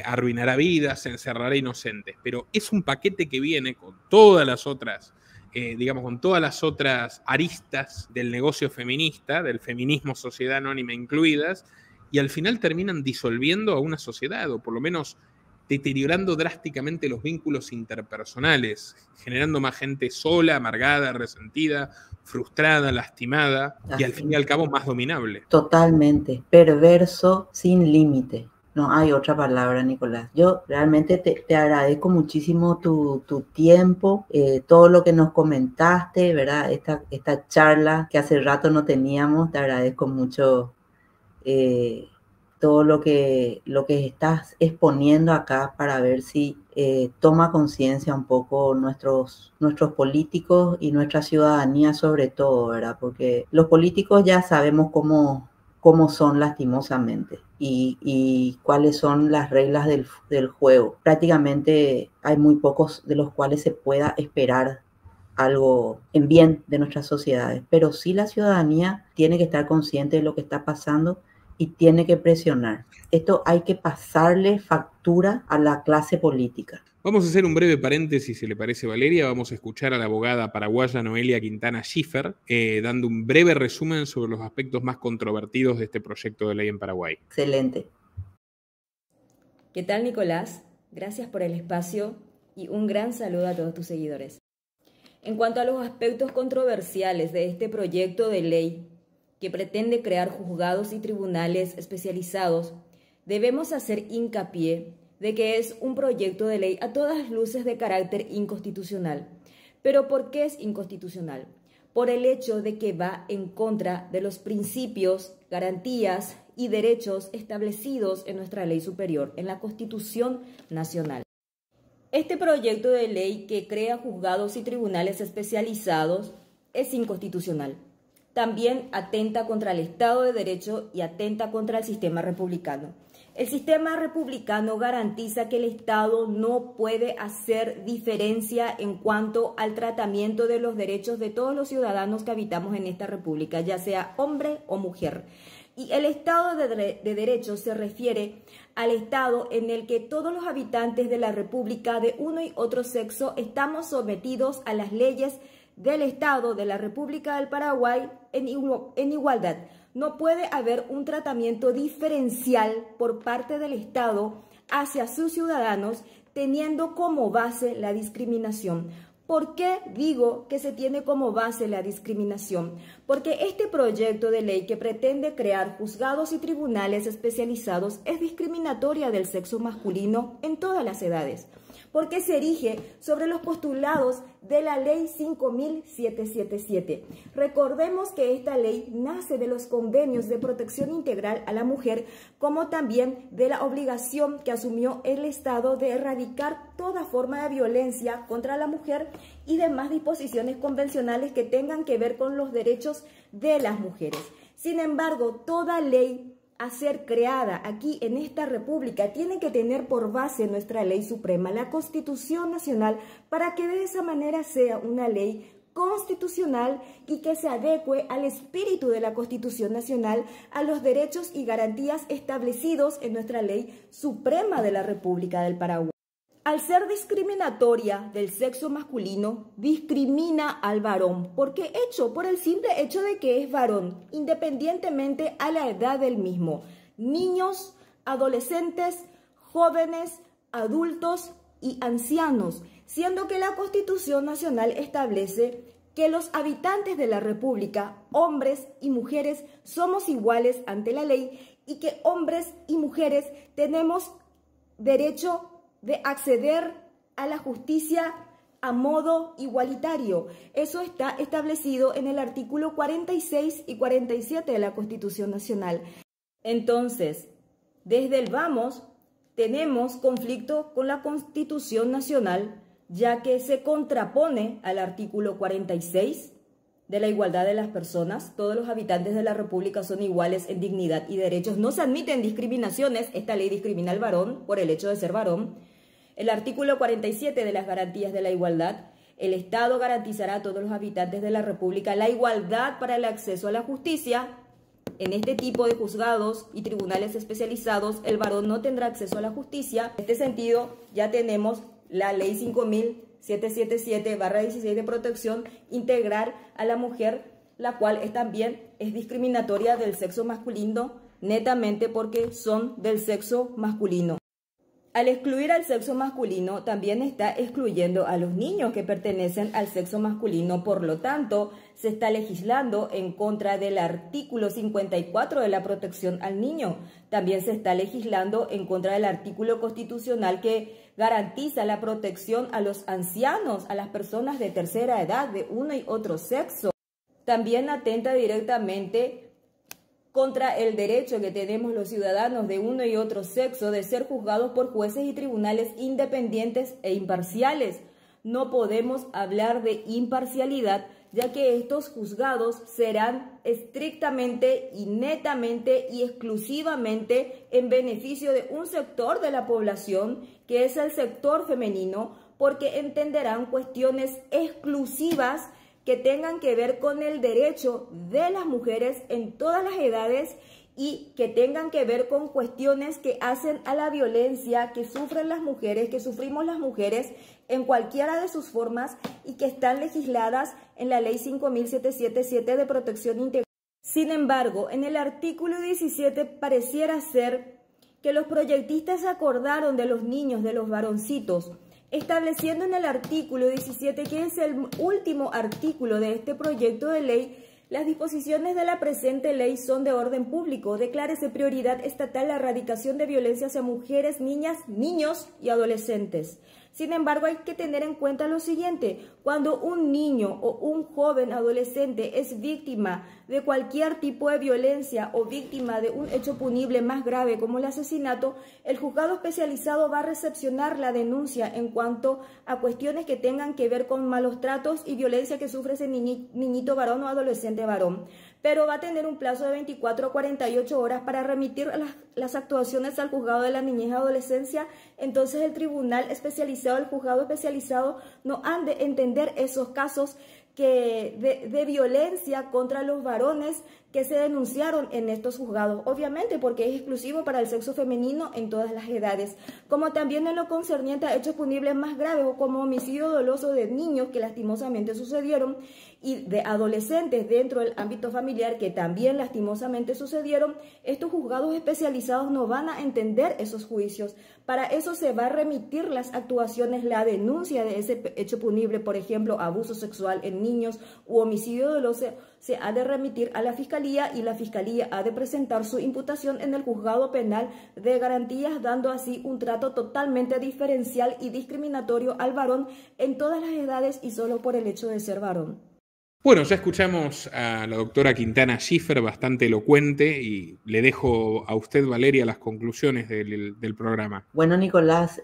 arruinará vidas, encerrará inocentes. Pero es un paquete que viene con todas las otras, con todas las otras aristas del negocio feminista, del feminismo sociedad anónima incluidas, y al final terminan disolviendo a una sociedad, o por lo menos deteriorando drásticamente los vínculos interpersonales, generando más gente sola, amargada, resentida, frustrada, lastimada, y al fin y al cabo más dominable. Totalmente, perverso sin límite. No hay otra palabra, Nicolás. Yo realmente te agradezco muchísimo tu tiempo, todo lo que nos comentaste, ¿verdad? Esta charla que hace rato no teníamos, te agradezco mucho todo lo que estás exponiendo acá para ver si toma conciencia un poco nuestros políticos y nuestra ciudadanía sobre todo, ¿verdad? Porque los políticos ya sabemos cómo son lastimosamente y cuáles son las reglas del juego. Prácticamente hay muy pocos de los cuales se pueda esperar algo en bien de nuestras sociedades, pero sí la ciudadanía tiene que estar consciente de lo que está pasando y tiene que presionar. Esto hay que pasarle factura a la clase política. Vamos a hacer un breve paréntesis, si le parece, Valeria. Vamos a escuchar a la abogada paraguaya Noelia Quintana Schiffer dando un breve resumen sobre los aspectos más controvertidos de este proyecto de ley en Paraguay. Excelente. ¿Qué tal, Nicolás? Gracias por el espacio y un gran saludo a todos tus seguidores. En cuanto a los aspectos controversiales de este proyecto de ley que pretende crear juzgados y tribunales especializados, debemos hacer hincapié de que es un proyecto de ley a todas luces de carácter inconstitucional. ¿Pero por qué es inconstitucional? Por el hecho de que va en contra de los principios, garantías y derechos establecidos en nuestra ley superior, en la Constitución Nacional. Este proyecto de ley que crea juzgados y tribunales especializados es inconstitucional. También atenta contra el Estado de Derecho y atenta contra el sistema republicano. El sistema republicano garantiza que el Estado no puede hacer diferencia en cuanto al tratamiento de los derechos de todos los ciudadanos que habitamos en esta república, ya sea hombre o mujer. Y el Estado de Derecho se refiere al Estado en el que todos los habitantes de la república de uno y otro sexo estamos sometidos a las leyes del Estado de la República del Paraguay en igualdad. No puede haber un tratamiento diferencial por parte del Estado hacia sus ciudadanos teniendo como base la discriminación. ¿Por qué digo que se tiene como base la discriminación? Porque este proyecto de ley que pretende crear juzgados y tribunales especializados es discriminatoria del sexo masculino en todas las edades, porque se erige sobre los postulados de la Ley 5777. Recordemos que esta ley nace de los convenios de protección integral a la mujer, como también de la obligación que asumió el Estado de erradicar toda forma de violencia contra la mujer y demás disposiciones convencionales que tengan que ver con los derechos de las mujeres. Sin embargo, toda ley a ser creada aquí en esta república tiene que tener por base nuestra ley suprema, la Constitución Nacional, para que de esa manera sea una ley constitucional y que se adecue al espíritu de la Constitución Nacional, a los derechos y garantías establecidos en nuestra ley suprema de la República del Paraguay. Al ser discriminatoria del sexo masculino, discrimina al varón, por el simple hecho de que es varón, independientemente a la edad del mismo. Niños, adolescentes, jóvenes, adultos y ancianos, siendo que la Constitución Nacional establece que los habitantes de la República, hombres y mujeres, somos iguales ante la ley y que hombres y mujeres tenemos derecho de acceder a la justicia a modo igualitario. Eso está establecido en el artículo 46 y 47 de la Constitución Nacional. Entonces, desde el vamos, tenemos conflicto con la Constitución Nacional, ya que se contrapone al artículo 46 de la igualdad de las personas. Todos los habitantes de la República son iguales en dignidad y derechos. No se admiten discriminaciones. Esta ley discrimina al varón por el hecho de ser varón. El artículo 47 de las garantías de la igualdad. El Estado garantizará a todos los habitantes de la República la igualdad para el acceso a la justicia. En este tipo de juzgados y tribunales especializados, el varón no tendrá acceso a la justicia. En este sentido, ya tenemos la Ley 5777/16 de protección integral a la mujer, la cual también es discriminatoria del sexo masculino, netamente porque son del sexo masculino. Al excluir al sexo masculino, también está excluyendo a los niños que pertenecen al sexo masculino. Por lo tanto, se está legislando en contra del artículo 54 de la protección al niño. También se está legislando en contra del artículo constitucional que garantiza la protección a los ancianos, a las personas de tercera edad, de uno y otro sexo. También atenta directamente contra el derecho que tenemos los ciudadanos de uno y otro sexo de ser juzgados por jueces y tribunales independientes e imparciales. No podemos hablar de imparcialidad, ya que estos juzgados serán estrictamente y netamente y exclusivamente en beneficio de un sector de la población, que es el sector femenino, porque entenderán cuestiones exclusivas que tengan que ver con el derecho de las mujeres en todas las edades y que tengan que ver con cuestiones que hacen a la violencia que sufren las mujeres, que sufrimos las mujeres en cualquiera de sus formas y que están legisladas en la Ley 5777 de Protección Integral. Sin embargo, en el artículo 17 pareciera ser que los proyectistas se acordaron de los niños, de los varoncitos, estableciendo en el artículo 17, que es el último artículo de este proyecto de ley: las disposiciones de la presente ley son de orden público. Declárese prioridad estatal la erradicación de violencia hacia mujeres, niñas, niños y adolescentes. Sin embargo, hay que tener en cuenta lo siguiente: cuando un niño o un joven adolescente es víctima de cualquier tipo de violencia o víctima de un hecho punible más grave como el asesinato, el juzgado especializado va a recepcionar la denuncia en cuanto a cuestiones que tengan que ver con malos tratos y violencia que sufre ese niñito varón o adolescente varón, pero va a tener un plazo de 24 a 48 horas para remitir las actuaciones al juzgado de la niñez y adolescencia. Entonces el tribunal especializado, el juzgado especializado, no han de entender esos casos de violencia contra los varones que se denunciaron en estos juzgados, obviamente porque es exclusivo para el sexo femenino en todas las edades, como también en lo concerniente a hechos punibles más graves o como homicidio doloso de niños que lastimosamente sucedieron y de adolescentes dentro del ámbito familiar que también lastimosamente sucedieron. Estos juzgados especializados no van a entender esos juicios. Para eso se va a remitir las actuaciones, la denuncia de ese hecho punible, por ejemplo, abuso sexual en niños u homicidio doloso, se ha de remitir a la Fiscalía y la Fiscalía ha de presentar su imputación en el juzgado penal de garantías, dando así un trato totalmente diferencial y discriminatorio al varón en todas las edades y solo por el hecho de ser varón. Bueno, ya escuchamos a la doctora Quintana Schiffer, bastante elocuente, y le dejo a usted, Valeria, las conclusiones del programa. Bueno, Nicolás,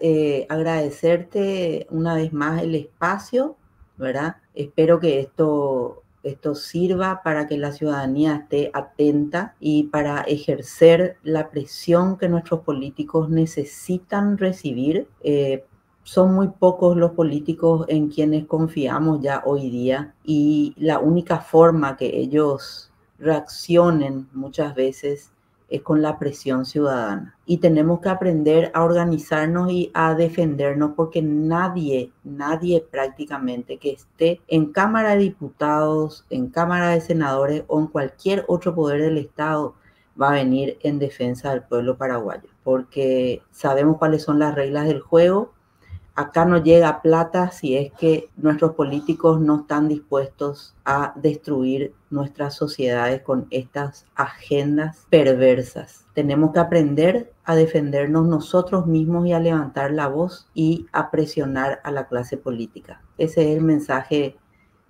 agradecerte una vez más el espacio, ¿verdad? Espero que esto sirva para que la ciudadanía esté atenta y para ejercer la presión que nuestros políticos necesitan recibir. Son muy pocos los políticos en quienes confiamos ya hoy día y la única forma que ellos reaccionen muchas veces es con la presión ciudadana. Y tenemos que aprender a organizarnos y a defendernos porque nadie prácticamente que esté en Cámara de Diputados, en Cámara de Senadores o en cualquier otro poder del Estado va a venir en defensa del pueblo paraguayo. Porque sabemos cuáles son las reglas del juego. Acá no llega plata si es que nuestros políticos no están dispuestos a destruir nuestras sociedades con estas agendas perversas. Tenemos que aprender a defendernos nosotros mismos y a levantar la voz y a presionar a la clase política. Ese es el mensaje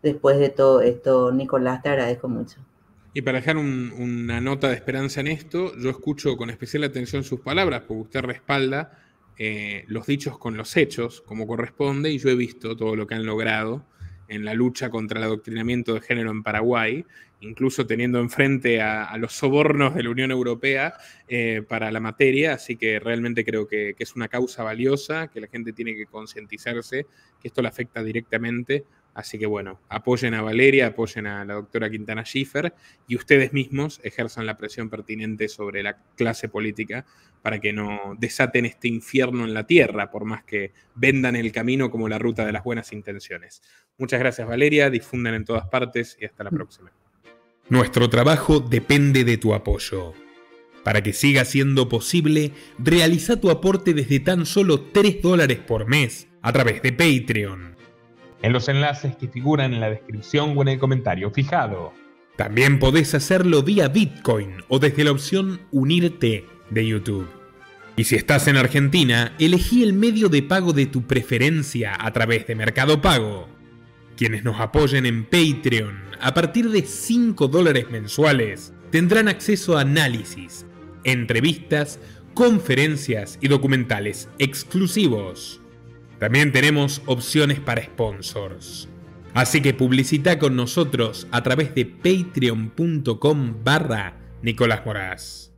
después de todo esto. Nicolás, te agradezco mucho. Y para dejar una nota de esperanza en esto, yo escucho con especial atención sus palabras, porque usted respalda los dichos con los hechos, como corresponde, y yo he visto todo lo que han logrado en la lucha contra el adoctrinamiento de género en Paraguay, incluso teniendo enfrente a los sobornos de la Unión Europea para la materia, así que realmente creo que es una causa valiosa, que la gente tiene que concientizarse, que esto le afecta directamente. Así que bueno, apoyen a Valeria, apoyen a la doctora Quintana Schiffer y ustedes mismos ejerzan la presión pertinente sobre la clase política para que no desaten este infierno en la tierra, por más que vendan el camino como la ruta de las buenas intenciones. Muchas gracias, Valeria, difundan en todas partes y hasta la próxima. Nuestro trabajo depende de tu apoyo. Para que siga siendo posible, realiza tu aporte desde tan solo $3 por mes a través de Patreon, en los enlaces que figuran en la descripción o en el comentario fijado. También podés hacerlo vía Bitcoin o desde la opción Unirte de YouTube. Y si estás en Argentina, elegí el medio de pago de tu preferencia a través de Mercado Pago. Quienes nos apoyen en Patreon a partir de $5 mensuales tendrán acceso a análisis, entrevistas, conferencias y documentales exclusivos. También tenemos opciones para sponsors. Así que publicita con nosotros a través de patreon.com/Nicolás Moraz.